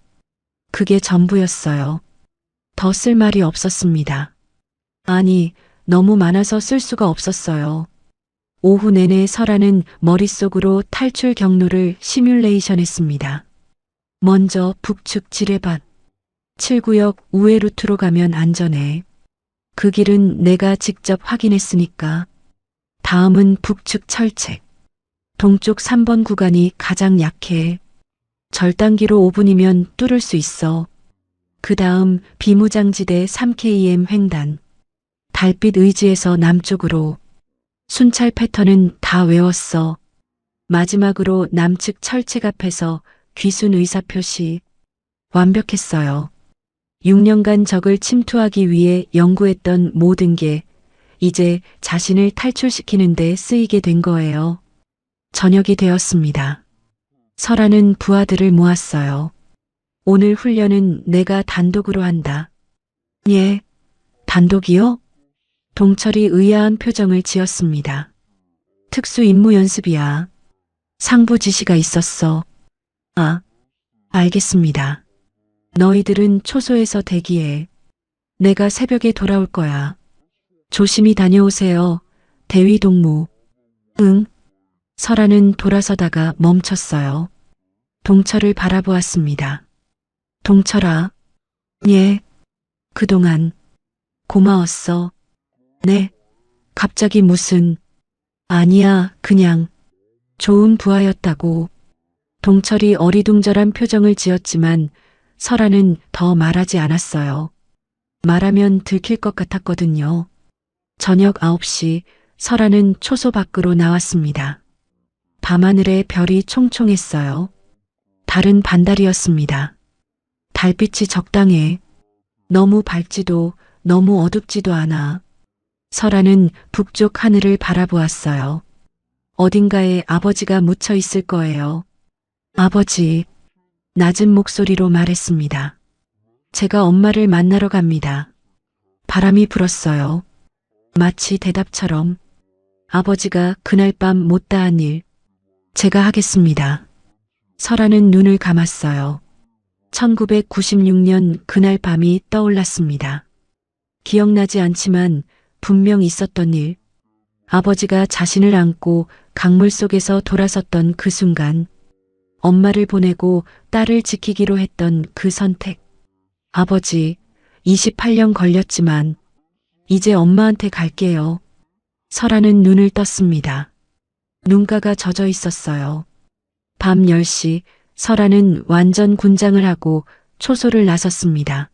그게 전부였어요. 더 쓸 말이 없었습니다. 아니, 너무 많아서 쓸 수가 없었어요. 오후 내내 설아는 머릿속으로 탈출 경로를 시뮬레이션 했습니다. 먼저 북측 지뢰밭. 7구역 우회 루트로 가면 안전해. 그 길은 내가 직접 확인했으니까. 다음은 북측 철책. 동쪽 3번 구간이 가장 약해. 절단기로 5분이면 뚫을 수 있어. 그 다음 비무장지대 3KM 횡단. 달빛 의지에서 남쪽으로. 순찰 패턴은 다 외웠어. 마지막으로 남측 철책 앞에서 귀순 의사표시. 완벽했어요. 6년간 적을 침투하기 위해 연구했던 모든 게 이제 자신을 탈출시키는 데 쓰이게 된 거예요. 저녁이 되었습니다. 설아는 부하들을 모았어요. 오늘 훈련은 내가 단독으로 한다. 예, 단독이요? 동철이 의아한 표정을 지었습니다. 특수 임무 연습이야. 상부 지시가 있었어. 아, 알겠습니다. 너희들은 초소에서 대기해. 내가 새벽에 돌아올 거야. 조심히 다녀오세요. 대위 동무. 응. 설아는 돌아서다가 멈췄어요. 동철을 바라보았습니다. 동철아. 예. 그동안 고마웠어. 네. 갑자기 무슨. 아니야, 그냥 좋은 부하였다고. 동철이 어리둥절한 표정을 지었지만 설아는 더 말하지 않았어요. 말하면 들킬 것 같았거든요. 저녁 9시 설아는 초소 밖으로 나왔습니다. 밤하늘에 별이 총총했어요. 달은 반달이었습니다. 달빛이 적당해. 너무 밝지도 너무 어둡지도 않아. 설아는 북쪽 하늘을 바라보았어요. 어딘가에 아버지가 묻혀 있을 거예요. 아버지. 낮은 목소리로 말했습니다. 제가 엄마를 만나러 갑니다. 바람이 불었어요. 마치 대답처럼. 아버지가 그날 밤 못다한 일. 제가 하겠습니다. 설아는 눈을 감았어요. 1996년 그날 밤이 떠올랐습니다. 기억나지 않지만 분명 있었던 일. 아버지가 자신을 안고 강물 속에서 돌아섰던 그 순간. 엄마를 보내고 딸을 지키기로 했던 그 선택. 아버지, 28년 걸렸지만 이제 엄마한테 갈게요. 설아는 눈을 떴습니다. 눈가가 젖어 있었어요. 밤 10시 설아는 완전 군장을 하고 초소를 나섰습니다.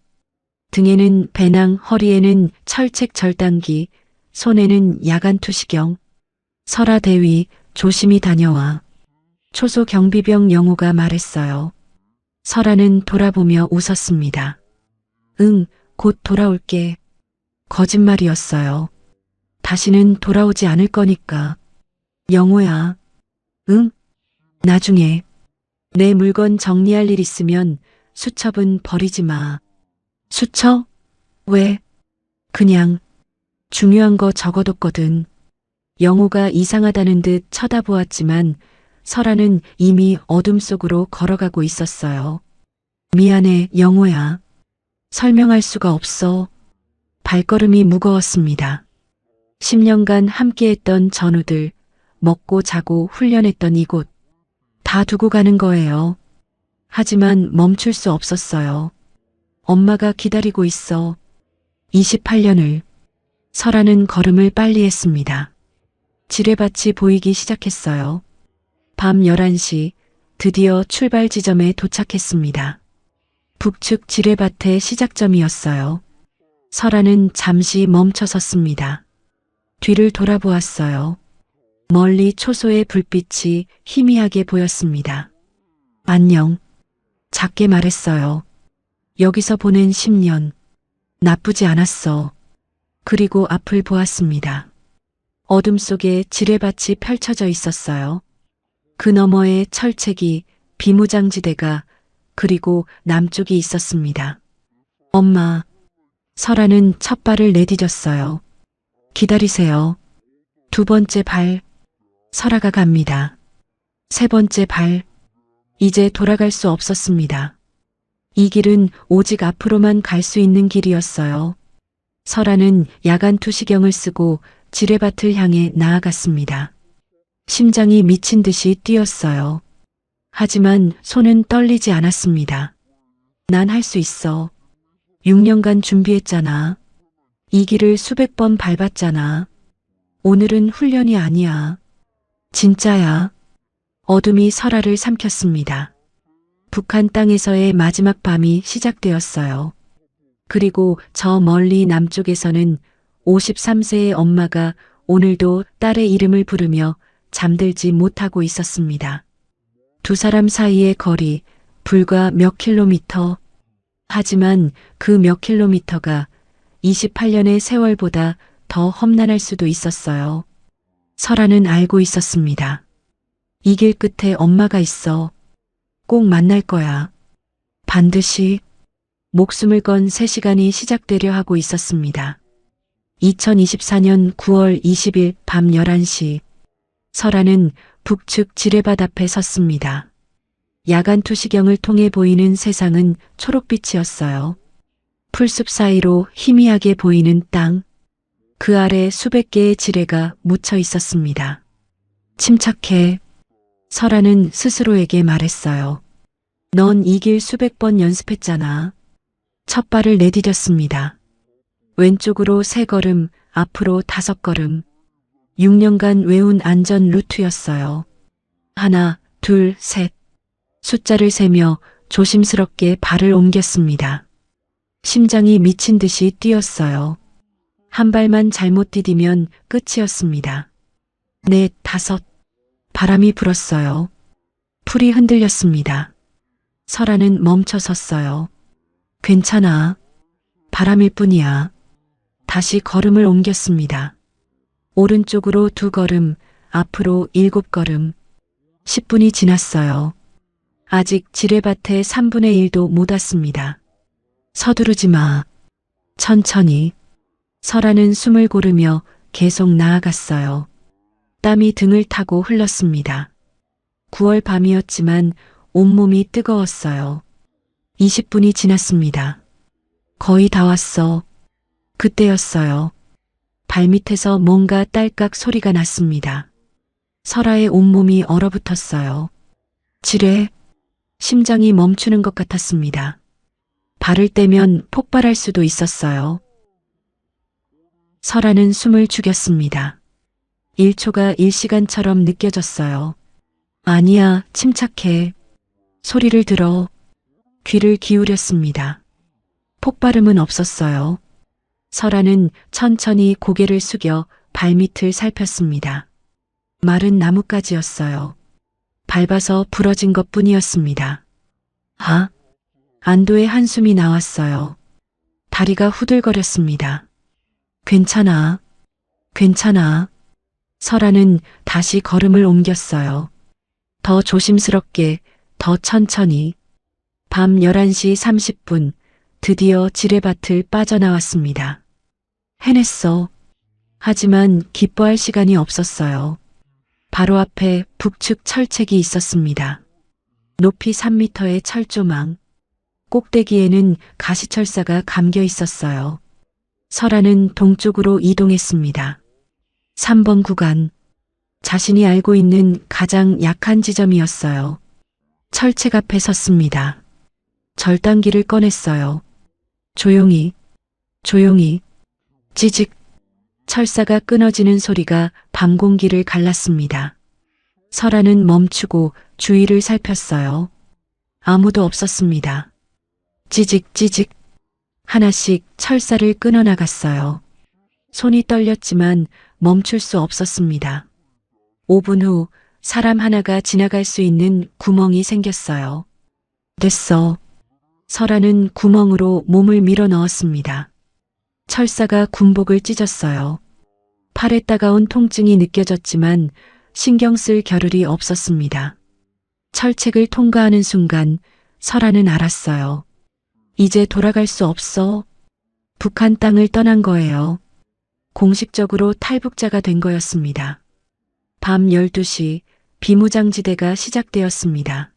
등에는 배낭, 허리에는 철책 절단기, 손에는 야간 투시경. 설아 대위, 조심히 다녀와. 초소 경비병 영호가 말했어요. 설아는 돌아보며 웃었습니다. 응, 곧 돌아올게. 거짓말이었어요. 다시는 돌아오지 않을 거니까. 영호야. 응? 나중에. 내 물건 정리할 일 있으면 수첩은 버리지 마. 수첩? 왜? 그냥 중요한 거 적어뒀거든. 영호가 이상하다는 듯 쳐다보았지만 설아는 이미 어둠 속으로 걸어가고 있었어요. 미안해, 영호야. 설명할 수가 없어. 발걸음이 무거웠습니다. 10년간 함께했던 전우들, 먹고 자고 훈련했던 이곳. 다 두고 가는 거예요. 하지만 멈출 수 없었어요. 엄마가 기다리고 있어. 28년을. 설아는 걸음을 빨리 했습니다. 지뢰밭이 보이기 시작했어요. 밤 11시 드디어 출발 지점에 도착했습니다. 북측 지뢰밭의 시작점이었어요. 설아는 잠시 멈춰 섰습니다. 뒤를 돌아보았어요. 멀리 초소의 불빛이 희미하게 보였습니다. 안녕. 작게 말했어요. 여기서 보낸 10년. 나쁘지 않았어. 그리고 앞을 보았습니다. 어둠 속에 지뢰밭이 펼쳐져 있었어요. 그 너머에 철책이, 비무장지대가, 그리고 남쪽이 있었습니다. 엄마. 설아는 첫 발을 내디뎠어요. 기다리세요. 두 번째 발. 설아가 갑니다. 세 번째 발. 이제 돌아갈 수 없었습니다. 이 길은 오직 앞으로만 갈 수 있는 길이었어요. 설아는 야간 투시경을 쓰고 지뢰밭을 향해 나아갔습니다. 심장이 미친 듯이 뛰었어요. 하지만 손은 떨리지 않았습니다. 난 할 수 있어. 6년간 준비했잖아. 이 길을 수백 번 밟았잖아. 오늘은 훈련이 아니야. 진짜야. 어둠이 설아를 삼켰습니다. 북한 땅에서의 마지막 밤이 시작되었어요. 그리고 저 멀리 남쪽에서는 53세의 엄마가 오늘도 딸의 이름을 부르며 잠들지 못하고 있었습니다. 두 사람 사이의 거리, 불과 몇 킬로미터. 하지만 그 몇 킬로미터가 28년의 세월보다 더 험난할 수도 있었어요. 설아는 알고 있었습니다. 이 길 끝에 엄마가 있어. 꼭 만날 거야. 반드시. 목숨을 건 3시간이 시작되려 하고 있었습니다. 2024년 9월 20일 밤 11시. 설아는 북측 지뢰밭 앞에 섰습니다. 야간 투시경을 통해 보이는 세상은 초록빛이었어요. 풀숲 사이로 희미하게 보이는 땅. 그 아래 수백 개의 지뢰가 묻혀 있었습니다. 침착해. 설아는 스스로에게 말했어요. 넌 이 길 수백 번 연습했잖아. 첫 발을 내디뎠습니다. 왼쪽으로 3걸음, 앞으로 5걸음. 6년간 외운 안전 루트였어요. 하나, 둘, 셋. 숫자를 세며 조심스럽게 발을 옮겼습니다. 심장이 미친 듯이 뛰었어요. 한 발만 잘못 디디면 끝이었습니다. 넷, 5. 바람이 불었어요. 풀이 흔들렸습니다. 설아는 멈춰 섰어요. 괜찮아. 바람일 뿐이야. 다시 걸음을 옮겼습니다. 오른쪽으로 2걸음, 앞으로 7걸음. 10분이 지났어요. 아직 지뢰밭의 3분의 1도 못 왔습니다. 서두르지 마. 천천히. 설아는 숨을 고르며 계속 나아갔어요. 땀이 등을 타고 흘렀습니다. 9월 밤이었지만 온몸이 뜨거웠어요. 20분이 지났습니다. 거의 다 왔어. 그때였어요. 발밑에서 뭔가 딸깍 소리가 났습니다. 설아의 온몸이 얼어붙었어요. 지뢰. 심장이 멈추는 것 같았습니다. 발을 떼면 폭발할 수도 있었어요. 설아는 숨을 죽였습니다. 1초가 1시간처럼 느껴졌어요. 아니야, 침착해. 소리를 들어. 귀를 기울였습니다. 폭발음은 없었어요. 설아는 천천히 고개를 숙여 발밑을 살폈습니다. 마른 나뭇가지였어요. 밟아서 부러진 것뿐이었습니다. 아? 안도의 한숨이 나왔어요. 다리가 후들거렸습니다. 괜찮아. 괜찮아. 설아는 다시 걸음을 옮겼어요. 더 조심스럽게, 더 천천히. 밤 11시 30분, 드디어 지뢰밭을 빠져나왔습니다. 해냈어. 하지만 기뻐할 시간이 없었어요. 바로 앞에 북측 철책이 있었습니다. 높이 3m의 철조망. 꼭대기에는 가시철사가 감겨 있었어요. 설아는 동쪽으로 이동했습니다. 3번 구간. 자신이 알고 있는 가장 약한 지점이었어요. 철책 앞에 섰습니다. 절단기를 꺼냈어요. 조용히, 조용히, 찌직. 철사가 끊어지는 소리가 밤 공기를 갈랐습니다. 설아는 멈추고 주위를 살폈어요. 아무도 없었습니다. 찌직 찌직. 하나씩 철사를 끊어 나갔어요. 손이 떨렸지만 멈출 수 없었습니다. 5분 후 사람 하나가 지나갈 수 있는 구멍이 생겼어요. 됐어. 설아는 구멍으로 몸을 밀어 넣었습니다. 철사가 군복을 찢었어요. 팔에 따가운 통증이 느껴졌지만 신경 쓸 겨를이 없었습니다. 철책을 통과하는 순간 설아는 알았어요. 이제 돌아갈 수 없어. 북한 땅을 떠난 거예요. 공식적으로 탈북자가 된 거였습니다. 밤 12시 비무장지대가 시작되었습니다.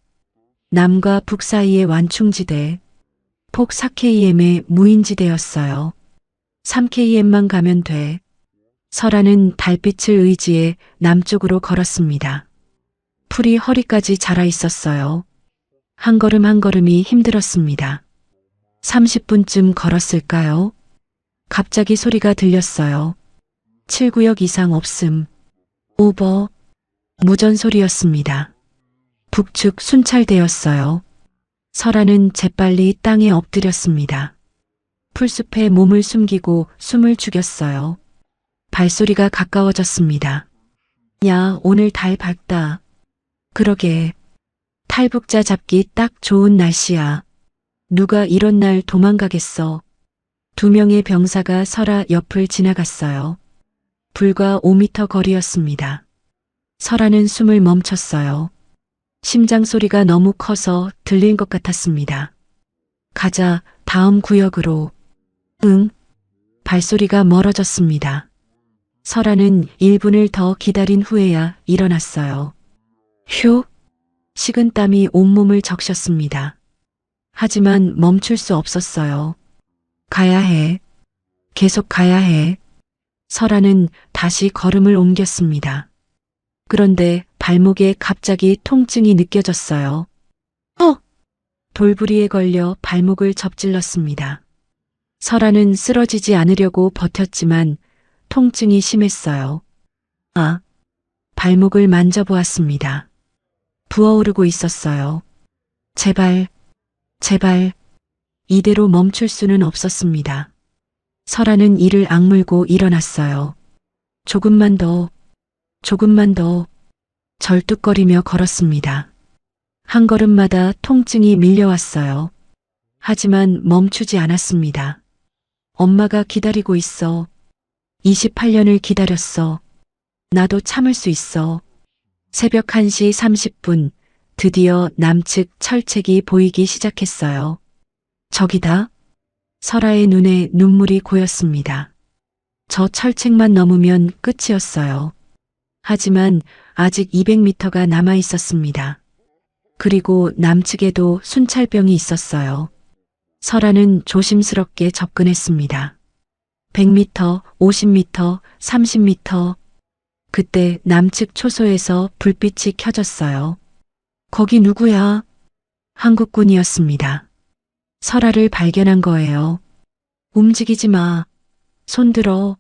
남과 북 사이의 완충지대, 폭 4km의 무인지대였어요. 3km만 가면 돼. 설아는 달빛을 의지해 남쪽으로 걸었습니다. 풀이 허리까지 자라 있었어요. 한 걸음 한 걸음이 힘들었습니다. 30분쯤 걸었을까요? 갑자기 소리가 들렸어요. 7구역 이상 없음. 오버. 무전 소리였습니다. 북측 순찰대였어요. 설아는 재빨리 땅에 엎드렸습니다. 풀숲에 몸을 숨기고 숨을 죽였어요. 발소리가 가까워졌습니다. 야, 오늘 달 밝다. 그러게. 탈북자 잡기 딱 좋은 날씨야. 누가 이런 날 도망가겠어. 2명의 병사가 설아 옆을 지나갔어요. 불과 5m 거리였습니다. 설아는 숨을 멈췄어요. 심장 소리가 너무 커서 들린 것 같았습니다. 가자, 다음 구역으로. 응. 발소리가 멀어졌습니다. 설아는 1분을 더 기다린 후에야 일어났어요. 휴. 식은땀이 온몸을 적셨습니다. 하지만 멈출 수 없었어요. 가야 해. 계속 가야 해. 설아는 다시 걸음을 옮겼습니다. 그런데 발목에 갑자기 통증이 느껴졌어요. 돌부리에 걸려 발목을 접질렀습니다. 설아는 쓰러지지 않으려고 버텼지만 통증이 심했어요. 발목을 만져보았습니다. 부어오르고 있었어요. 제발, 제발. 이대로 멈출 수는 없었습니다. 설아는 이를 악물고 일어났어요. 조금만 더, 조금만 더. 절뚝거리며 걸었습니다. 한 걸음마다 통증이 밀려왔어요. 하지만 멈추지 않았습니다. 엄마가 기다리고 있어. 28년을 기다렸어. 나도 참을 수 있어. 새벽 1시 30분, 드디어 남측 철책이 보이기 시작했어요. 저기다. 설아의 눈에 눈물이 고였습니다. 저 철책만 넘으면 끝이었어요. 하지만 아직 200m가 남아 있었습니다. 그리고 남측에도 순찰병이 있었어요. 설아는 조심스럽게 접근했습니다. 100m, 50m, 30m. 그때 남측 초소에서 불빛이 켜졌어요. 거기 누구야? 한국군이었습니다. 설아를 발견한 거예요. 움직이지 마. 손 들어.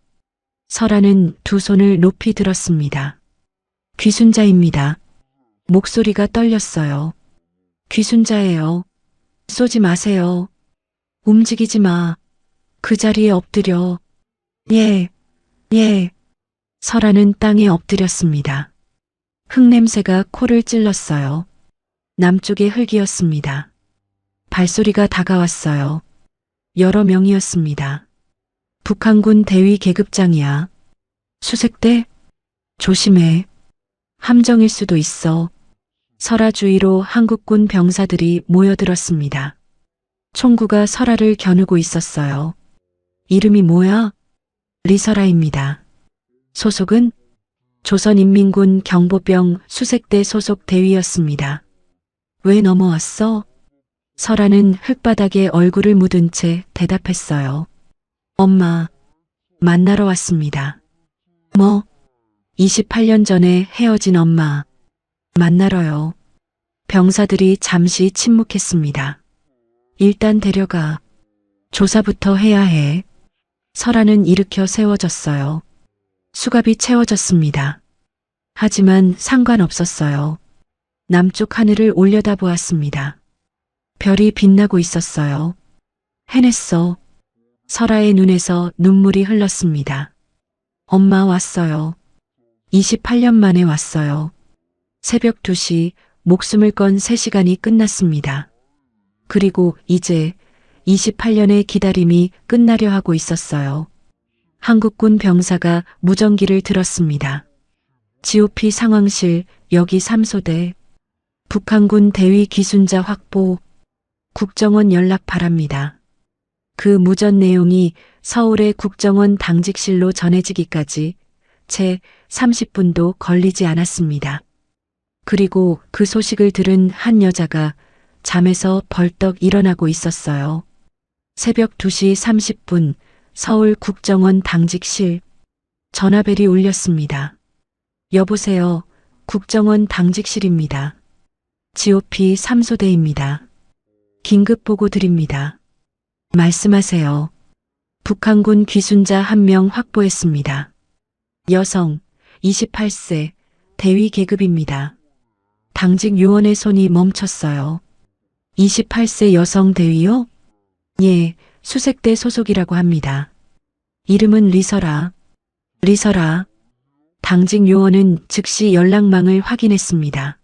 설아는 두 손을 높이 들었습니다. 귀순자입니다. 목소리가 떨렸어요. 귀순자예요. 쏘지 마세요. 움직이지 마. 그 자리에 엎드려. 예, 예. 설아는 땅에 엎드렸습니다. 흙냄새가 코를 찔렀어요. 남쪽의 흙이었습니다. 발소리가 다가왔어요. 여러 명이었습니다. 북한군 대위 계급장이야. 수색대? 조심해. 함정일 수도 있어. 설아 주위로 한국군 병사들이 모여들었습니다. 총구가 설아를 겨누고 있었어요. 이름이 뭐야? 리설아입니다. 소속은? 조선인민군 경보병 수색대 소속 대위였습니다. 왜 넘어왔어? 설아는 흙바닥에 얼굴을 묻은 채 대답했어요. 엄마, 만나러 왔습니다. 뭐? 28년 전에 헤어진 엄마. 만나러요. 병사들이 잠시 침묵했습니다. 일단 데려가. 조사부터 해야 해. 설아는 일으켜 세워졌어요. 수갑이 채워졌습니다. 하지만 상관없었어요. 남쪽 하늘을 올려다보았습니다. 별이 빛나고 있었어요. 해냈어. 설아의 눈에서 눈물이 흘렀습니다. 엄마 왔어요. 28년 만에 왔어요. 새벽 2시 목숨을 건 3시간이 끝났습니다. 그리고 이제 28년의 기다림이 끝나려 하고 있었어요. 한국군 병사가 무전기를 들었습니다. GOP 상황실 여기 3소대. 북한군 대위 귀순자 확보. 국정원 연락 바랍니다. 그 무전 내용이 서울의 국정원 당직실로 전해지기까지 채 30분도 걸리지 않았습니다. 그리고 그 소식을 들은 한 여자가 잠에서 벌떡 일어나고 있었어요. 새벽 2시 30분 서울 국정원 당직실. 전화벨이 울렸습니다. 여보세요. 국정원 당직실입니다. GOP 3소대입니다. 긴급 보고 드립니다. 말씀하세요. 북한군 귀순자 1명 확보했습니다. 여성, 28세, 대위 계급입니다. 당직 요원의 손이 멈췄어요. 28세 여성 대위요? 예, 수색대 소속이라고 합니다. 이름은 리설아. 리설아. 당직 요원은 즉시 연락망을 확인했습니다.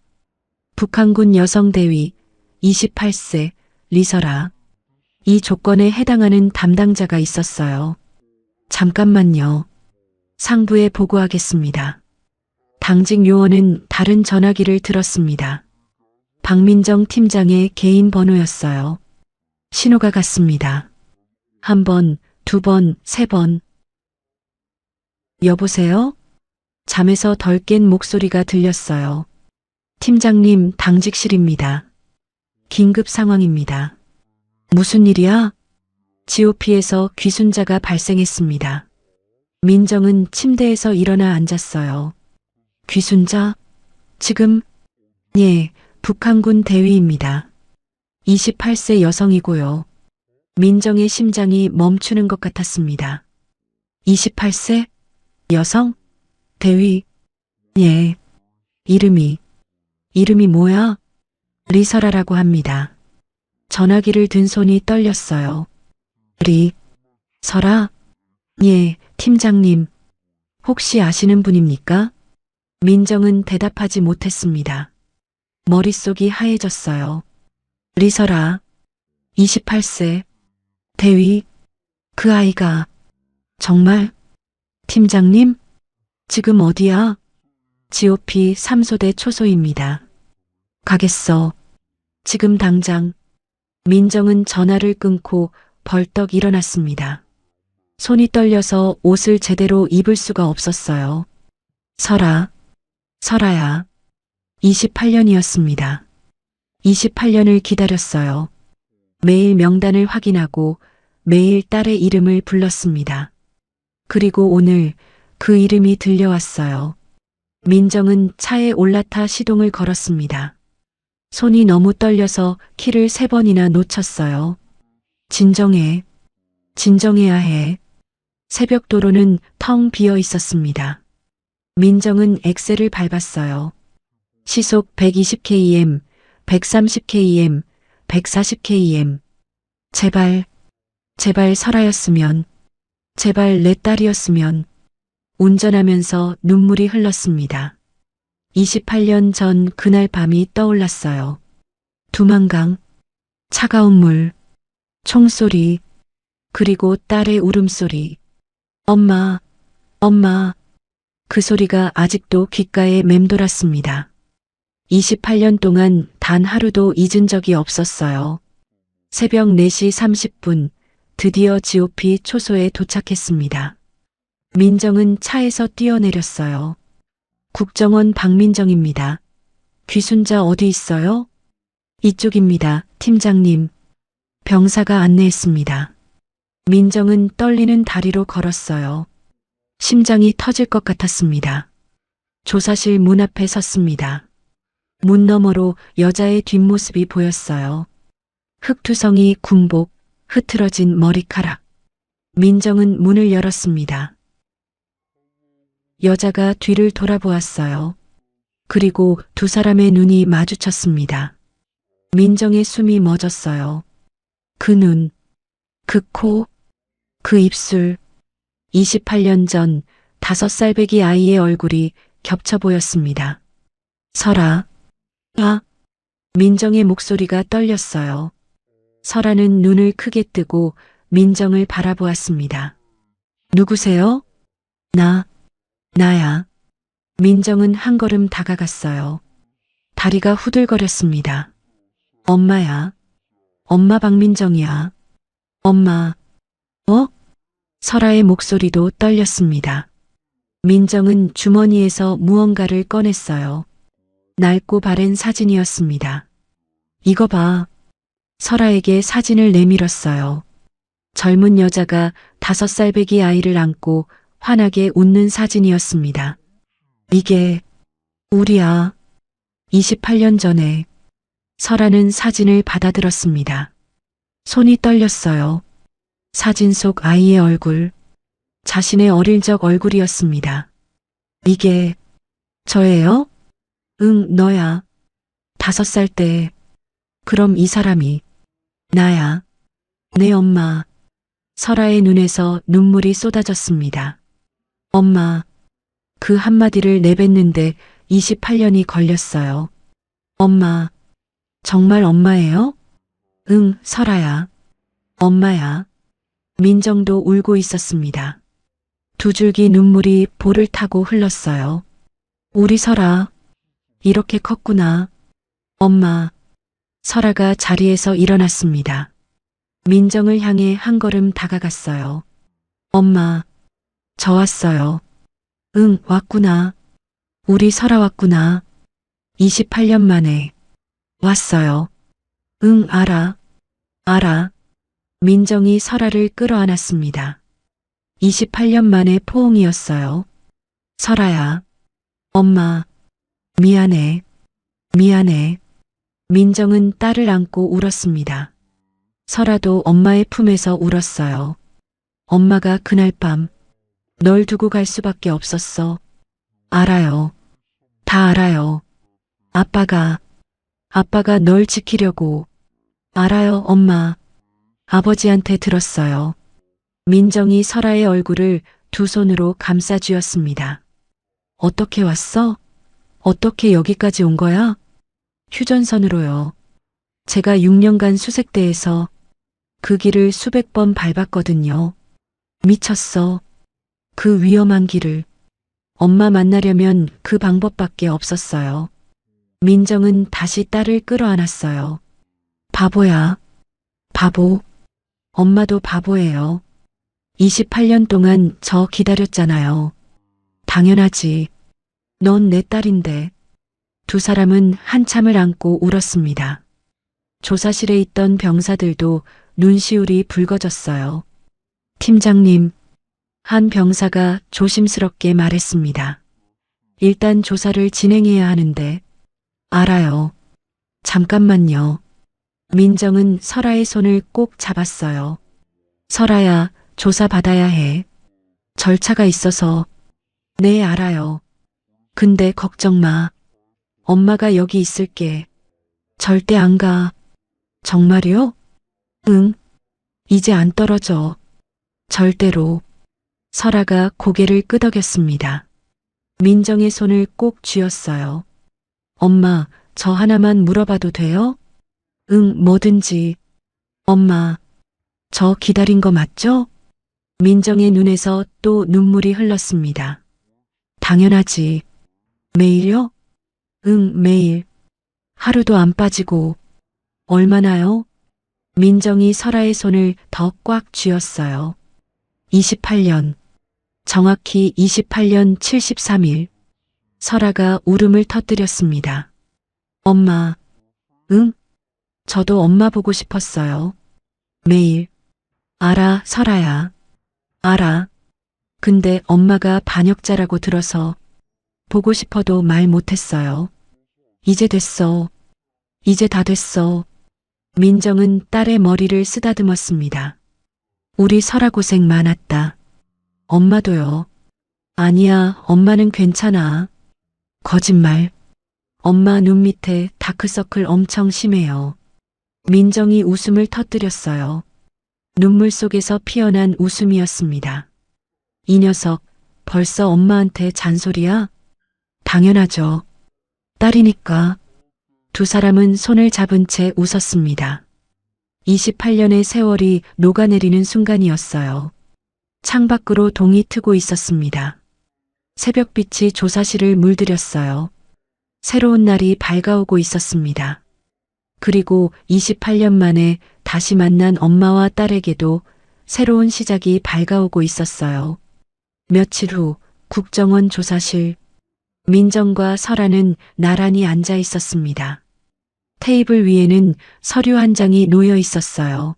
북한군 여성 대위, 28세, 리설아. 이 조건에 해당하는 담당자가 있었어요. 잠깐만요. 상부에 보고하겠습니다. 당직 요원은 다른 전화기를 들었습니다. 박민정 팀장의 개인 번호였어요. 신호가 갔습니다. 1번, 2번, 3번. 여보세요? 잠에서 덜 깬 목소리가 들렸어요. 팀장님, 당직실입니다. 긴급 상황입니다. 무슨 일이야? GOP에서 귀순자가 발생했습니다. 민정은 침대에서 일어나 앉았어요. 귀순자? 지금? 예, 북한군 대위입니다. 28세 여성이고요. 민정의 심장이 멈추는 것 같았습니다. 28세? 여성? 대위? 예. 이름이 뭐야? 리설아라고 합니다. 전화기를 든 손이 떨렸어요. 설아? 예, 팀장님. 혹시 아시는 분입니까? 민정은 대답하지 못했습니다. 머릿속이 하얘졌어요. 리설아. 28세. 대위. 그 아이가. 정말? 팀장님? 지금 어디야? GOP 3소대 초소입니다. 가겠어. 지금 당장. 민정은 전화를 끊고 벌떡 일어났습니다. 손이 떨려서 옷을 제대로 입을 수가 없었어요. 설아야. 28년이었습니다. 28년을 기다렸어요. 매일 명단을 확인하고 매일 딸의 이름을 불렀습니다. 그리고 오늘 그 이름이 들려왔어요. 민정은 차에 올라타 시동을 걸었습니다. 손이 너무 떨려서 키를 3번이나 놓쳤어요. 진정해야 해. 새벽 도로는 텅 비어 있었습니다. 민정은 엑셀을 밟았어요. 시속 120km, 130km, 140km. 제발 설아였으면. 제발 내 딸이었으면. 운전하면서 눈물이 흘렀습니다. 28년 전 그날 밤이 떠올랐어요. 두만강, 차가운 물, 총소리, 그리고 딸의 울음소리. 엄마. 그 소리가 아직도 귓가에 맴돌았습니다. 28년 동안 단 하루도 잊은 적이 없었어요. 새벽 4시 30분, 드디어 GOP 초소에 도착했습니다. 민정은 차에서 뛰어내렸어요. 국정원 박민정입니다. 귀순자 어디 있어요? 이쪽입니다, 팀장님. 병사가 안내했습니다. 민정은 떨리는 다리로 걸었어요. 심장이 터질 것 같았습니다. 조사실 문 앞에 섰습니다. 문 너머로 여자의 뒷모습이 보였어요. 흑투성이 군복, 흐트러진 머리카락. 민정은 문을 열었습니다. 여자가 뒤를 돌아보았어요. 그리고 두 사람의 눈이 마주쳤습니다. 민정의 숨이 멎었어요. 그 눈, 그 코, 그 입술. 28년 전 5살 배기 아이의 얼굴이 겹쳐 보였습니다. 설아. 아. 민정의 목소리가 떨렸어요. 설아는 눈을 크게 뜨고 민정을 바라보았습니다. 누구세요? 나야. 민정은 한 걸음 다가갔어요. 다리가 후들거렸습니다. 엄마야. 엄마 박민정이야. 엄마. 설아의 목소리도 떨렸습니다. 민정은 주머니에서 무언가를 꺼냈어요. 낡고 바랜 사진이었습니다. 이거 봐. 설아에게 사진을 내밀었어요. 젊은 여자가 5살 배기 아이를 안고 환하게 웃는 사진이었습니다. 이게 우리야. 28년 전에. 설아는 사진을 받아들었습니다. 손이 떨렸어요. 사진 속 아이의 얼굴. 자신의 어릴 적 얼굴이었습니다. 이게 저예요? 응, 너야. 5살 때. 그럼 이 사람이 나야. 내 엄마. 설아의 눈에서 눈물이 쏟아졌습니다. 엄마. 그 한마디를 내뱉는데 28년이 걸렸어요. 엄마. 정말 엄마예요? 응, 설아야. 엄마야. 민정도 울고 있었습니다. 두 줄기 눈물이 볼을 타고 흘렀어요. 우리 설아. 이렇게 컸구나. 엄마. 설아가 자리에서 일어났습니다. 민정을 향해 한 걸음 다가갔어요. 엄마. 저 왔어요. 응, 왔구나. 우리 설아 왔구나. 28년 만에. 왔어요. 응, 알아. 민정이 설아를 끌어안았습니다. 28년 만에 포옹이었어요. 설아야. 엄마. 미안해. 민정은 딸을 안고 울었습니다. 설아도 엄마의 품에서 울었어요. 엄마가 그날 밤 널 두고 갈 수밖에 없었어. 알아요. 다 알아요. 아빠가 널 지키려고. 알아요, 엄마. 아버지한테 들었어요. 민정이 설아의 얼굴을 두 손으로 감싸 쥐었습니다. 어떻게 왔어? 어떻게 여기까지 온 거야? 휴전선으로요. 제가 6년간 수색대에서 그 길을 수백 번 밟았거든요. 미쳤어. 그 위험한 길을. 엄마 만나려면 그 방법밖에 없었어요. 민정은 다시 딸을 끌어안았어요. 바보야. 바보. 엄마도 바보예요. 28년 동안 저 기다렸잖아요. 당연하지. 넌 내 딸인데. 두 사람은 한참을 안고 울었습니다. 조사실에 있던 병사들도 눈시울이 붉어졌어요. 팀장님, 한 병사가 조심스럽게 말했습니다. 일단 조사를 진행해야 하는데. 알아요. 잠깐만요. 민정은 설아의 손을 꼭 잡았어요. 설아야, 조사 받아야 해. 절차가 있어서. 네, 알아요. 근데 걱정 마. 엄마가 여기 있을게. 절대 안 가. 정말요? 응. 이제 안 떨어져. 절대로. 설아가 고개를 끄덕였습니다. 민정의 손을 꼭 쥐었어요. 엄마, 저 하나만 물어봐도 돼요? 응, 뭐든지. 엄마, 저 기다린 거 맞죠? 민정의 눈에서 또 눈물이 흘렀습니다. 당연하지. 매일요? 응, 매일. 하루도 안 빠지고. 얼마나요? 민정이 설아의 손을 더 꽉 쥐었어요. 28년. 정확히 28년 73일. 설아가 울음을 터뜨렸습니다. 엄마. 응? 저도 엄마 보고 싶었어요. 매일. 알아, 설아야. 알아. 근데 엄마가 반역자라고 들어서 보고 싶어도 말 못했어요. 이제 됐어. 이제 다 됐어. 민정은 딸의 머리를 쓰다듬었습니다. 우리 설아 고생 많았다. 엄마도요. 아니야, 엄마는 괜찮아. 거짓말. 엄마 눈 밑에 다크서클 엄청 심해요. 민정이 웃음을 터뜨렸어요. 눈물 속에서 피어난 웃음이었습니다. 이 녀석, 벌써 엄마한테 잔소리야? 당연하죠. 딸이니까. 두 사람은 손을 잡은 채 웃었습니다. 28년의 세월이 녹아내리는 순간이었어요. 창밖으로 동이 트고 있었습니다. 새벽빛이 조사실을 물들였어요. 새로운 날이 밝아오고 있었습니다. 그리고 28년 만에 다시 만난 엄마와 딸에게도 새로운 시작이 밝아오고 있었어요. 며칠 후 국정원 조사실. 민정과 설아는 나란히 앉아 있었습니다. 테이블 위에는 서류 한 장이 놓여 있었어요.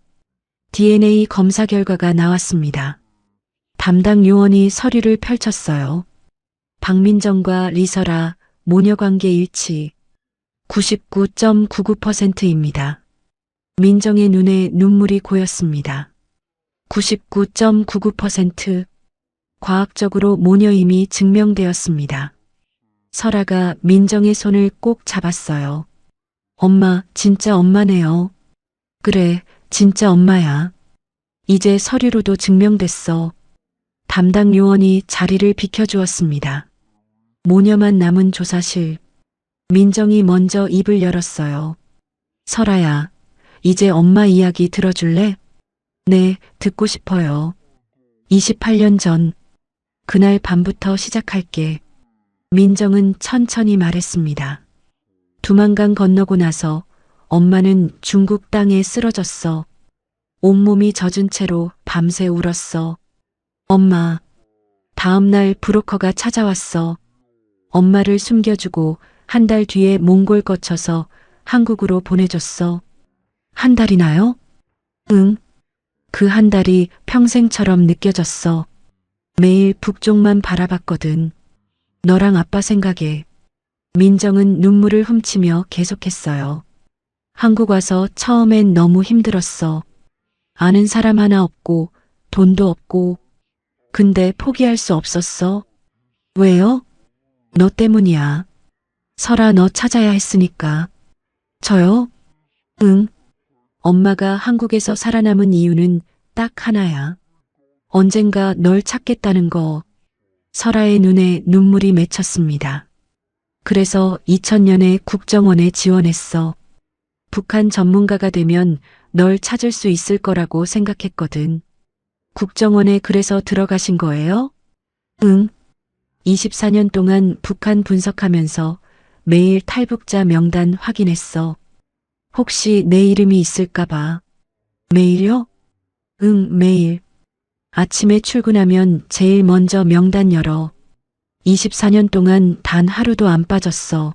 DNA 검사 결과가 나왔습니다. 담당 요원이 서류를 펼쳤어요. 박민정과 리설아 모녀관계 일치 99.99%입니다. 민정의 눈에 눈물이 고였습니다. 99.99%. 과학적으로 모녀임이 증명되었습니다. 설아가 민정의 손을 꼭 잡았어요. 엄마, 진짜 엄마네요. 그래, 진짜 엄마야. 이제 서류로도 증명됐어. 담당 요원이 자리를 비켜주었습니다. 모녀만 남은 조사실. 민정이 먼저 입을 열었어요. 설아야, 이제 엄마 이야기 들어줄래? 네, 듣고 싶어요. 28년 전, 그날 밤부터 시작할게. 민정은 천천히 말했습니다. 두만강 건너고 나서 엄마는 중국 땅에 쓰러졌어. 온몸이 젖은 채로 밤새 울었어. 엄마. 다음날 브로커가 찾아왔어. 엄마를 숨겨주고 한 달 뒤에 몽골 거쳐서 한국으로 보내줬어. 한 달이나요? 응. 그 한 달이 평생처럼 느껴졌어. 매일 북쪽만 바라봤거든. 너랑 아빠 생각에. 민정은 눈물을 훔치며 계속했어요. 한국 와서 처음엔 너무 힘들었어. 아는 사람 하나 없고 돈도 없고. 근데 포기할 수 없었어. 왜요? 너 때문이야. 설아, 너 찾아야 했으니까. 저요? 응. 엄마가 한국에서 살아남은 이유는 딱 하나야. 언젠가 널 찾겠다는 거. 설아의 눈에 눈물이 맺혔습니다. 그래서 2000년에 국정원에 지원했어. 북한 전문가가 되면 널 찾을 수 있을 거라고 생각했거든. 국정원에 그래서 들어가신 거예요? 응. 24년 동안 북한 분석하면서 매일 탈북자 명단 확인했어. 혹시 내 이름이 있을까봐. 매일요? 응, 매일. 아침에 출근하면 제일 먼저 명단 열어. 24년 동안 단 하루도 안 빠졌어.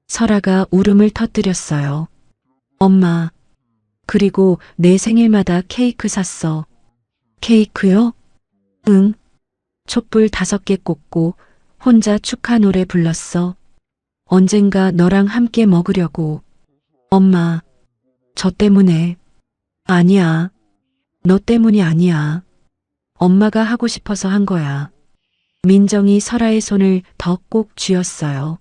설아가 울음을 터뜨렸어요. 엄마. 그리고 내 생일마다 케이크 샀어. 케이크요? 응. 촛불 5개 꽂고 혼자 축하 노래 불렀어. 언젠가 너랑 함께 먹으려고. 엄마. 저 때문에. 아니야. 너 때문이 아니야. 엄마가 하고 싶어서 한 거야. 민정이 설아의 손을 더 꼭 쥐었어요.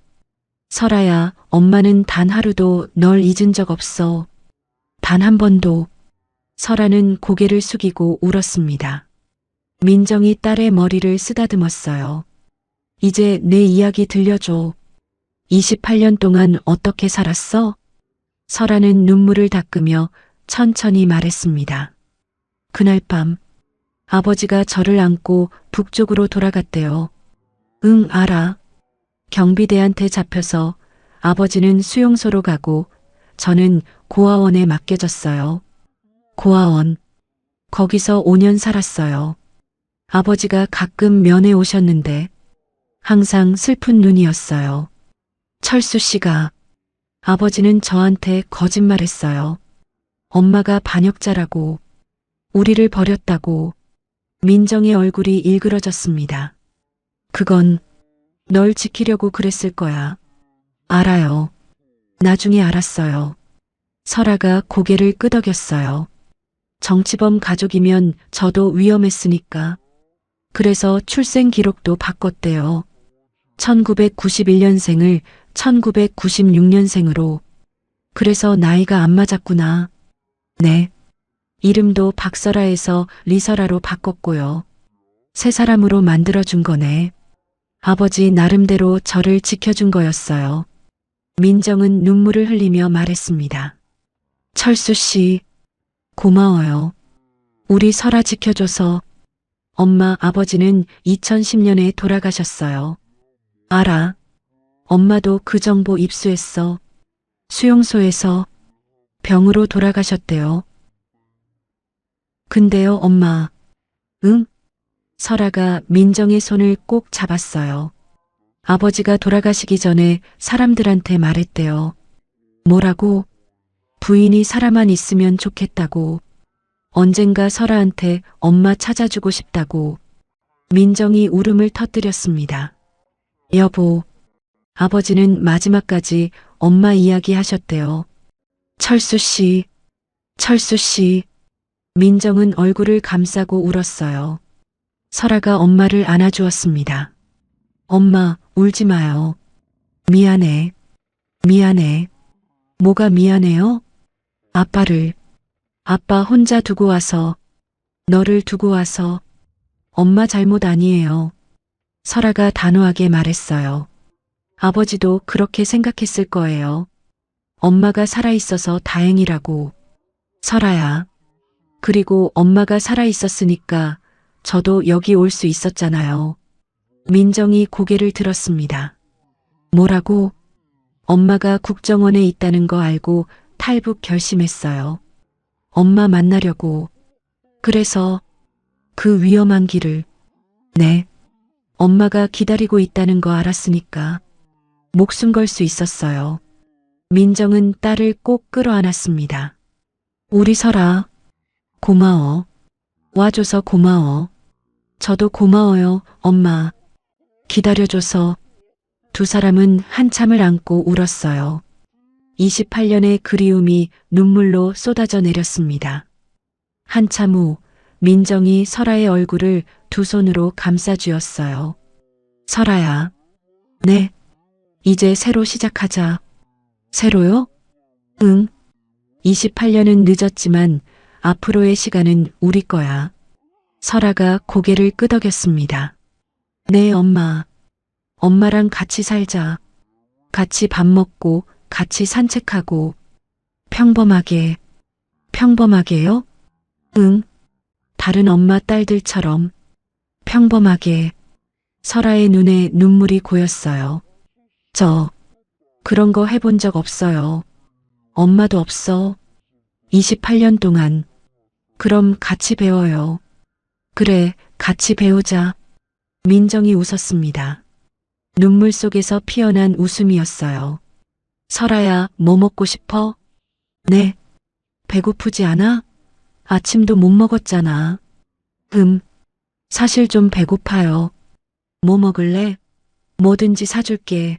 설아야, 엄마는 단 하루도 널 잊은 적 없어. 단 한 번도. 설아는 고개를 숙이고 울었습니다. 민정이 딸의 머리를 쓰다듬었어요. 이제 내 이야기 들려줘. 28년 동안 어떻게 살았어? 설아는 눈물을 닦으며 천천히 말했습니다. 그날 밤, 아버지가 저를 안고 북쪽으로 돌아갔대요. 응, 알아. 경비대한테 잡혀서 아버지는 수용소로 가고 저는 고아원에 맡겨졌어요. 고아원. 거기서 5년 살았어요. 아버지가 가끔 면회 오셨는데 항상 슬픈 눈이었어요. 철수 씨가. 아버지는 저한테 거짓말했어요. 엄마가 반역자라고. 우리를 버렸다고. 민정의 얼굴이 일그러졌습니다. 그건 널 지키려고 그랬을 거야. 알아요. 나중에 알았어요. 설아가 고개를 끄덕였어요. 정치범 가족이면 저도 위험했으니까. 그래서 출생 기록도 바꿨대요. 1991년생을 1996년생으로. 그래서 나이가 안 맞았구나. 네. 이름도 박설아에서 리설아로 바꿨고요. 새 사람으로 만들어준 거네. 아버지 나름대로 저를 지켜준 거였어요. 민정은 눈물을 흘리며 말했습니다. 철수 씨, 고마워요. 우리 설아 지켜줘서. 엄마 아버지는 2010년에 돌아가셨어요. 알아. 엄마도 그 정보 입수했어. 수용소에서 병으로 돌아가셨대요. 근데요, 엄마. 응? 설아가 민정의 손을 꼭 잡았어요. 아버지가 돌아가시기 전에 사람들한테 말했대요. 뭐라고? 부인이 살아만 있으면 좋겠다고. 언젠가 설아한테 엄마 찾아주고 싶다고. 민정이 울음을 터뜨렸습니다. 여보, 아버지는 마지막까지 엄마 이야기 하셨대요. 철수 씨, 철수 씨. 민정은 얼굴을 감싸고 울었어요. 설아가 엄마를 안아주었습니다. 엄마, 울지 마요. 미안해. 미안해. 뭐가 미안해요? 아빠 혼자 두고 와서, 너를 두고 와서. 엄마 잘못 아니에요. 설아가 단호하게 말했어요. 아버지도 그렇게 생각했을 거예요. 엄마가 살아있어서 다행이라고. 설아야. 그리고 엄마가 살아있었으니까 저도 여기 올 수 있었잖아요. 민정이 고개를 들었습니다. 뭐라고? 엄마가 국정원에 있다는 거 알고 탈북 결심했어요. 엄마 만나려고. 그래서 그 위험한 길을. 네. 엄마가 기다리고 있다는 거 알았으니까 목숨 걸 수 있었어요. 민정은 딸을 꼭 끌어안았습니다. 우리 설아, 고마워. 와줘서 고마워. 저도 고마워요, 엄마. 기다려줘서. 두 사람은 한참을 안고 울었어요. 28년의 그리움이 눈물로 쏟아져 내렸습니다. 한참 후 민정이 설아의 얼굴을 두 손으로 감싸주었어요. 설아야. 네. 이제 새로 시작하자. 새로요? 응. 28년은 늦었지만 앞으로의 시간은 우리 거야. 설아가 고개를 끄덕였습니다. 네, 엄마. 엄마랑 같이 살자. 같이 밥 먹고, 같이 산책하고. 평범하게. 평범하게요? 응. 다른 엄마 딸들처럼. 평범하게. 설아의 눈에 눈물이 고였어요. 저, 그런 거 해본 적 없어요. 엄마도 없어. 28년 동안. 그럼 같이 배워요. 그래, 같이 배우자. 민정이 웃었습니다. 눈물 속에서 피어난 웃음이었어요. 설아야, 뭐 먹고 싶어? 네. 배고프지 않아? 아침도 못 먹었잖아. 사실 좀 배고파요. 뭐 먹을래? 뭐든지 사줄게.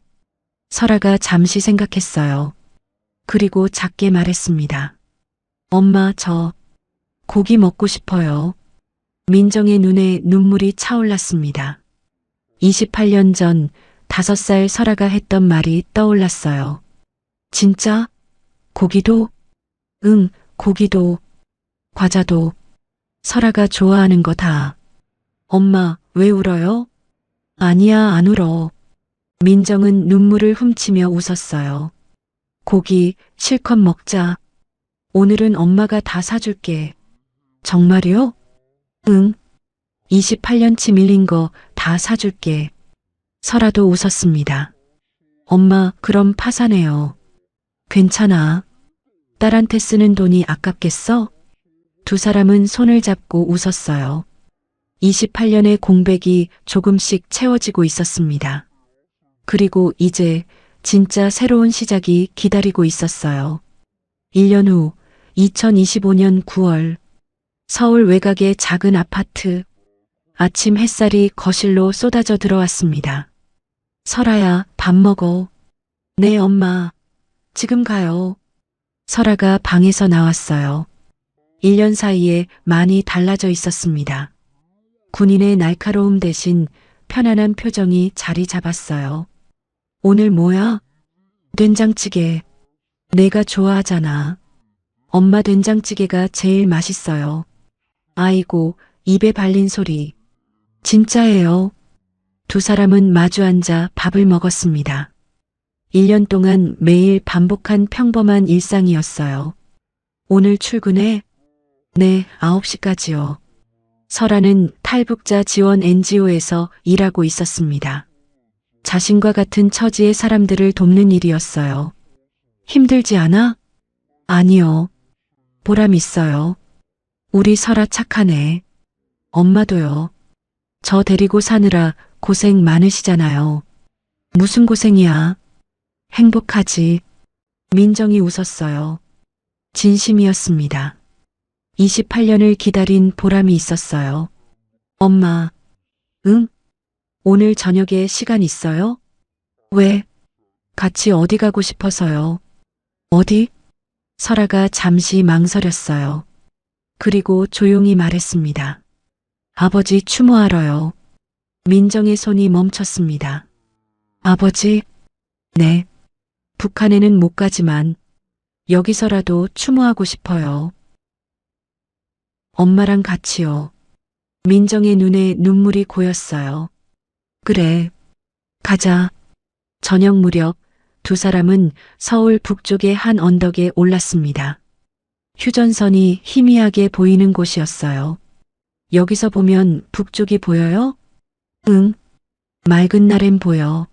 설아가 잠시 생각했어요. 그리고 작게 말했습니다. 엄마, 저 고기 먹고 싶어요. 민정의 눈에 눈물이 차올랐습니다. 28년 전 5살 설아가 했던 말이 떠올랐어요. 진짜? 고기도? 응, 고기도. 과자도. 설아가 좋아하는 거 다. 엄마, 왜 울어요? 아니야, 안 울어. 민정은 눈물을 훔치며 웃었어요. 고기 실컷 먹자. 오늘은 엄마가 다 사줄게. 정말이요? 응. 28년치 밀린 거 다 사줄게. 설아도 웃었습니다. 엄마, 그럼 파산해요. 괜찮아. 딸한테 쓰는 돈이 아깝겠어? 두 사람은 손을 잡고 웃었어요. 28년의 공백이 조금씩 채워지고 있었습니다. 그리고 이제 진짜 새로운 시작이 기다리고 있었어요. 1년 후 2025년 9월 서울 외곽의 작은 아파트. 아침 햇살이 거실로 쏟아져 들어왔습니다. 설아야, 밥 먹어. 네, 엄마. 지금 가요. 설아가 방에서 나왔어요. 1년 사이에 많이 달라져 있었습니다. 군인의 날카로움 대신 편안한 표정이 자리 잡았어요. 오늘 뭐야? 된장찌개. 내가 좋아하잖아. 엄마 된장찌개가 제일 맛있어요. 아이고, 입에 발린 소리. 진짜예요. 두 사람은 마주 앉아 밥을 먹었습니다. 1년 동안 매일 반복한 평범한 일상이었어요. 오늘 출근해? 네, 9시까지요. 설아는 탈북자 지원 NGO에서 일하고 있었습니다. 자신과 같은 처지의 사람들을 돕는 일이었어요. 힘들지 않아? 아니요. 보람 있어요. 우리 설아 착하네. 엄마도요. 저 데리고 사느라 고생 많으시잖아요. 무슨 고생이야? 행복하지. 민정이 웃었어요. 진심이었습니다. 28년을 기다린 보람이 있었어요. 엄마, 응? 오늘 저녁에 시간 있어요? 왜? 같이 어디 가고 싶어서요. 어디? 설아가 잠시 망설였어요. 그리고 조용히 말했습니다. 아버지 추모하러요. 민정의 손이 멈췄습니다. 아버지? 네. 북한에는 못 가지만 여기서라도 추모하고 싶어요. 엄마랑 같이요. 민정의 눈에 눈물이 고였어요. 그래. 가자. 저녁 무렵 두 사람은 서울 북쪽의 한 언덕에 올랐습니다. 휴전선이 희미하게 보이는 곳이었어요. 여기서 보면 북쪽이 보여요? 응. 맑은 날엔 보여.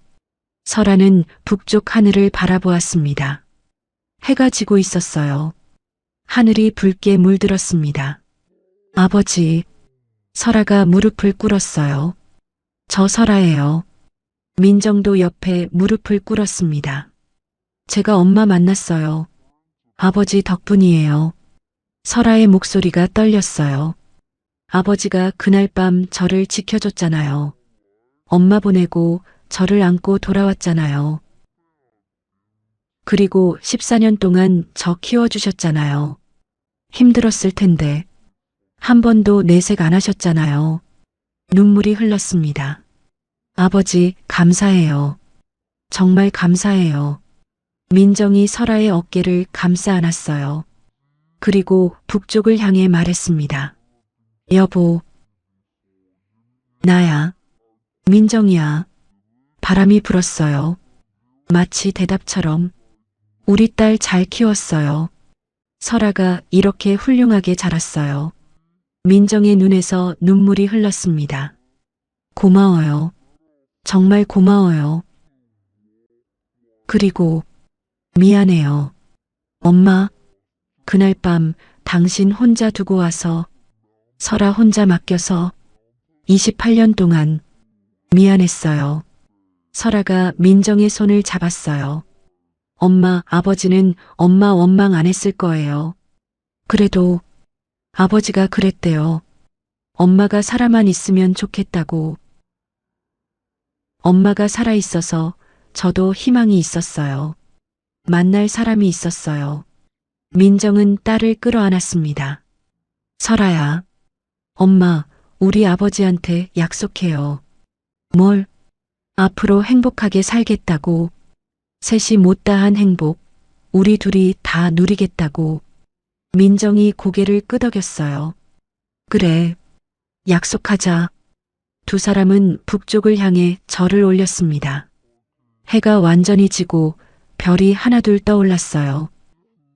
설아는 북쪽 하늘을 바라보았습니다. 해가 지고 있었어요. 하늘이 붉게 물들었습니다. 아버지, 설아가 무릎을 꿇었어요. 저 설아예요. 민정도 옆에 무릎을 꿇었습니다. 제가 엄마 만났어요. 아버지 덕분이에요. 설아의 목소리가 떨렸어요. 아버지가 그날 밤 저를 지켜줬잖아요. 엄마 보내고 저를 안고 돌아왔잖아요. 그리고 14년 동안 저 키워주셨잖아요. 힘들었을 텐데. 한 번도 내색 안 하셨잖아요. 눈물이 흘렀습니다. 아버지, 감사해요. 정말 감사해요. 민정이 설아의 어깨를 감싸 안았어요. 그리고 북쪽을 향해 말했습니다. 여보. 나야. 민정이야. 바람이 불었어요. 마치 대답처럼. 우리 딸 잘 키웠어요. 설아가 이렇게 훌륭하게 자랐어요. 민정의 눈에서 눈물이 흘렀습니다. 고마워요. 정말 고마워요. 그리고 미안해요. 엄마, 그날 밤 당신 혼자 두고 와서 설아 혼자 맡겨서 28년 동안 미안했어요. 설아가 민정의 손을 잡았어요. 엄마, 아버지는 엄마 원망 안 했을 거예요. 그래도 아버지가 그랬대요. 엄마가 살아만 있으면 좋겠다고. 엄마가 살아있어서 저도 희망이 있었어요. 만날 사람이 있었어요. 민정은 딸을 끌어안았습니다. 설아야, 엄마, 우리 아버지한테 약속해요. 뭘? 앞으로 행복하게 살겠다고. 셋이 못다한 행복, 우리 둘이 다 누리겠다고. 민정이 고개를 끄덕였어요. 그래, 약속하자. 두 사람은 북쪽을 향해 절을 올렸습니다. 해가 완전히 지고 별이 하나둘 떠올랐어요.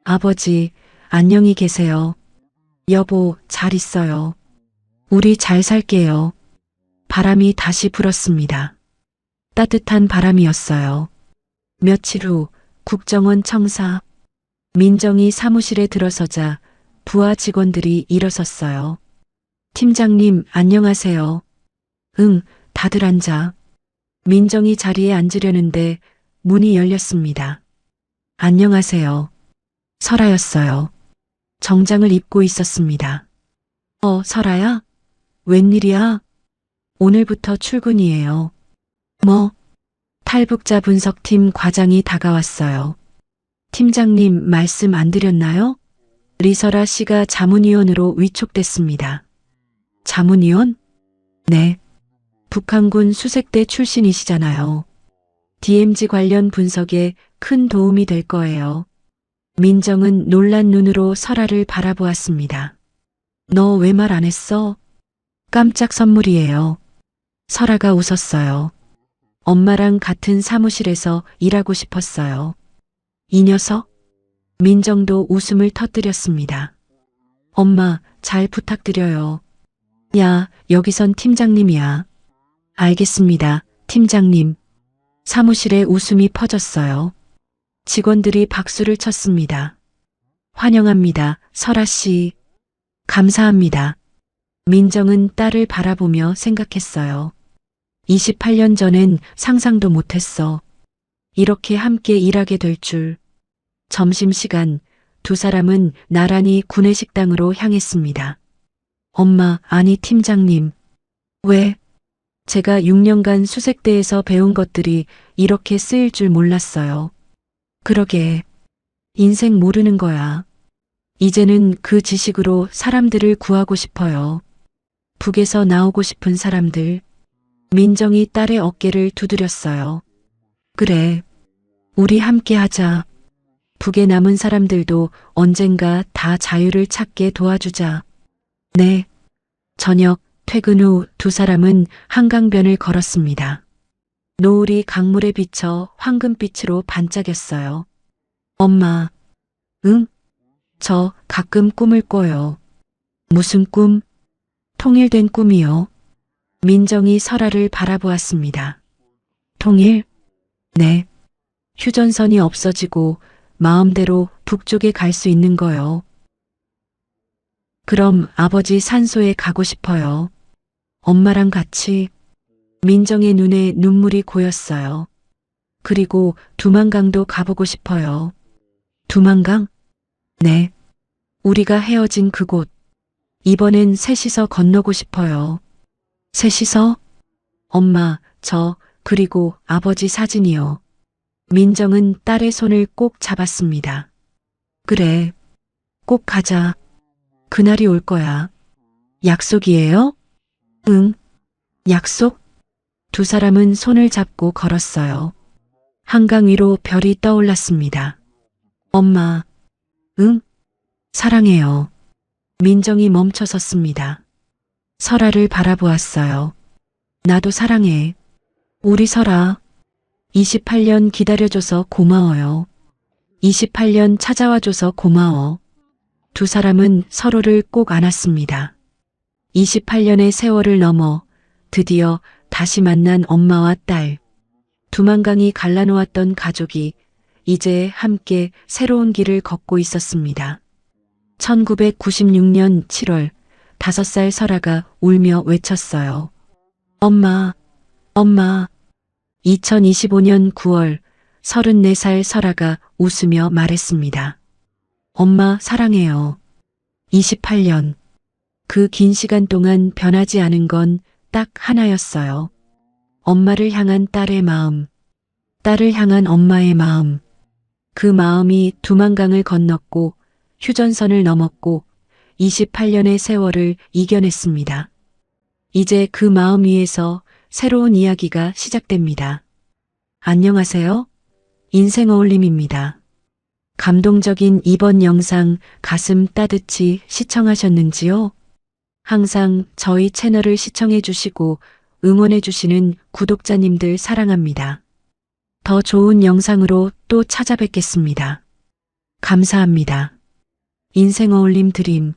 아버지, 안녕히 계세요. 여보, 잘 있어요. 우리 잘 살게요. 바람이 다시 불었습니다. 따뜻한 바람이었어요. 며칠 후 국정원 청사. 민정이 사무실에 들어서자 부하 직원들이 일어섰어요. 팀장님, 안녕하세요. 응, 다들 앉아. 민정이 자리에 앉으려는데 문이 열렸습니다. 안녕하세요. 설아였어요. 정장을 입고 있었습니다. 설아야? 웬일이야? 오늘부터 출근이에요. 뭐? 탈북자 분석팀 과장이 다가왔어요. 팀장님 말씀 안 드렸나요? 리설아 씨가 자문위원으로 위촉됐습니다. 자문위원? 네. 북한군 수색대 출신이시잖아요. DMZ 관련 분석에 큰 도움이 될 거예요. 민정은 놀란 눈으로 설아를 바라보았습니다. 너 왜 말 안 했어? 깜짝 선물이에요. 설아가 웃었어요. 엄마랑 같은 사무실에서 일하고 싶었어요. 이 녀석? 민정도 웃음을 터뜨렸습니다. 엄마, 잘 부탁드려요. 야, 여기선 팀장님이야. 알겠습니다, 팀장님. 사무실에 웃음이 퍼졌어요. 직원들이 박수를 쳤습니다. 환영합니다, 설아 씨. 감사합니다. 민정은 딸을 바라보며 생각했어요. 28년 전엔 상상도 못했어. 이렇게 함께 일하게 될 줄. 점심시간 두 사람은 나란히 구내식당으로 향했습니다. 엄마, 아니 팀장님. 왜? 제가 6년간 수색대에서 배운 것들이 이렇게 쓰일 줄 몰랐어요. 그러게. 인생 모르는 거야. 이제는 그 지식으로 사람들을 구하고 싶어요. 북에서 나오고 싶은 사람들. 민정이 딸의 어깨를 두드렸어요. 그래. 우리 함께 하자. 북에 남은 사람들도 언젠가 다 자유를 찾게 도와주자. 네. 저녁 퇴근 후 두 사람은 한강변을 걸었습니다. 노을이 강물에 비쳐 황금빛으로 반짝였어요. 엄마. 응? 저 가끔 꿈을 꿔요. 무슨 꿈? 통일된 꿈이요. 민정이 설아를 바라보았습니다. 통일? 네. 휴전선이 없어지고 마음대로 북쪽에 갈 수 있는 거요. 그럼 아버지 산소에 가고 싶어요. 엄마랑 같이. 민정의 눈에 눈물이 고였어요. 그리고 두만강도 가보고 싶어요. 두만강? 네. 우리가 헤어진 그곳. 이번엔 셋이서 건너고 싶어요. 셋이서? 엄마, 저, 그리고 아버지 사진이요. 민정은 딸의 손을 꼭 잡았습니다. 그래. 꼭 가자. 그날이 올 거야. 약속이에요? 응. 약속? 두 사람은 손을 잡고 걸었어요. 한강 위로 별이 떠올랐습니다. 엄마. 응? 사랑해요. 민정이 멈춰 섰습니다. 설아를 바라보았어요. 나도 사랑해. 우리 설아. 28년 기다려줘서 고마워요. 28년 찾아와줘서 고마워. 두 사람은 서로를 꼭 안았습니다. 28년의 세월을 넘어 드디어 다시 만난 엄마와 딸. 두만강이 갈라놓았던 가족이 이제 함께 새로운 길을 걷고 있었습니다. 1996년 7월 5살 설아가 울며 외쳤어요. 엄마, 엄마. 2025년 9월 34살 설아가 웃으며 말했습니다. 엄마 사랑해요. 28년. 그 긴 시간 동안 변하지 않은 건 딱 하나였어요. 엄마를 향한 딸의 마음. 딸을 향한 엄마의 마음. 그 마음이 두만강을 건넜고 휴전선을 넘었고 28년의 세월을 이겨냈습니다. 이제 그 마음 위에서 새로운 이야기가 시작됩니다. 안녕하세요. 인생 어울림입니다. 감동적인 이번 영상 가슴 따뜻이 시청하셨는지요? 항상 저희 채널을 시청해 주시고 응원해 주시는 구독자님들 사랑합니다. 더 좋은 영상으로 또 찾아뵙겠습니다. 감사합니다. 인생 어울림 드림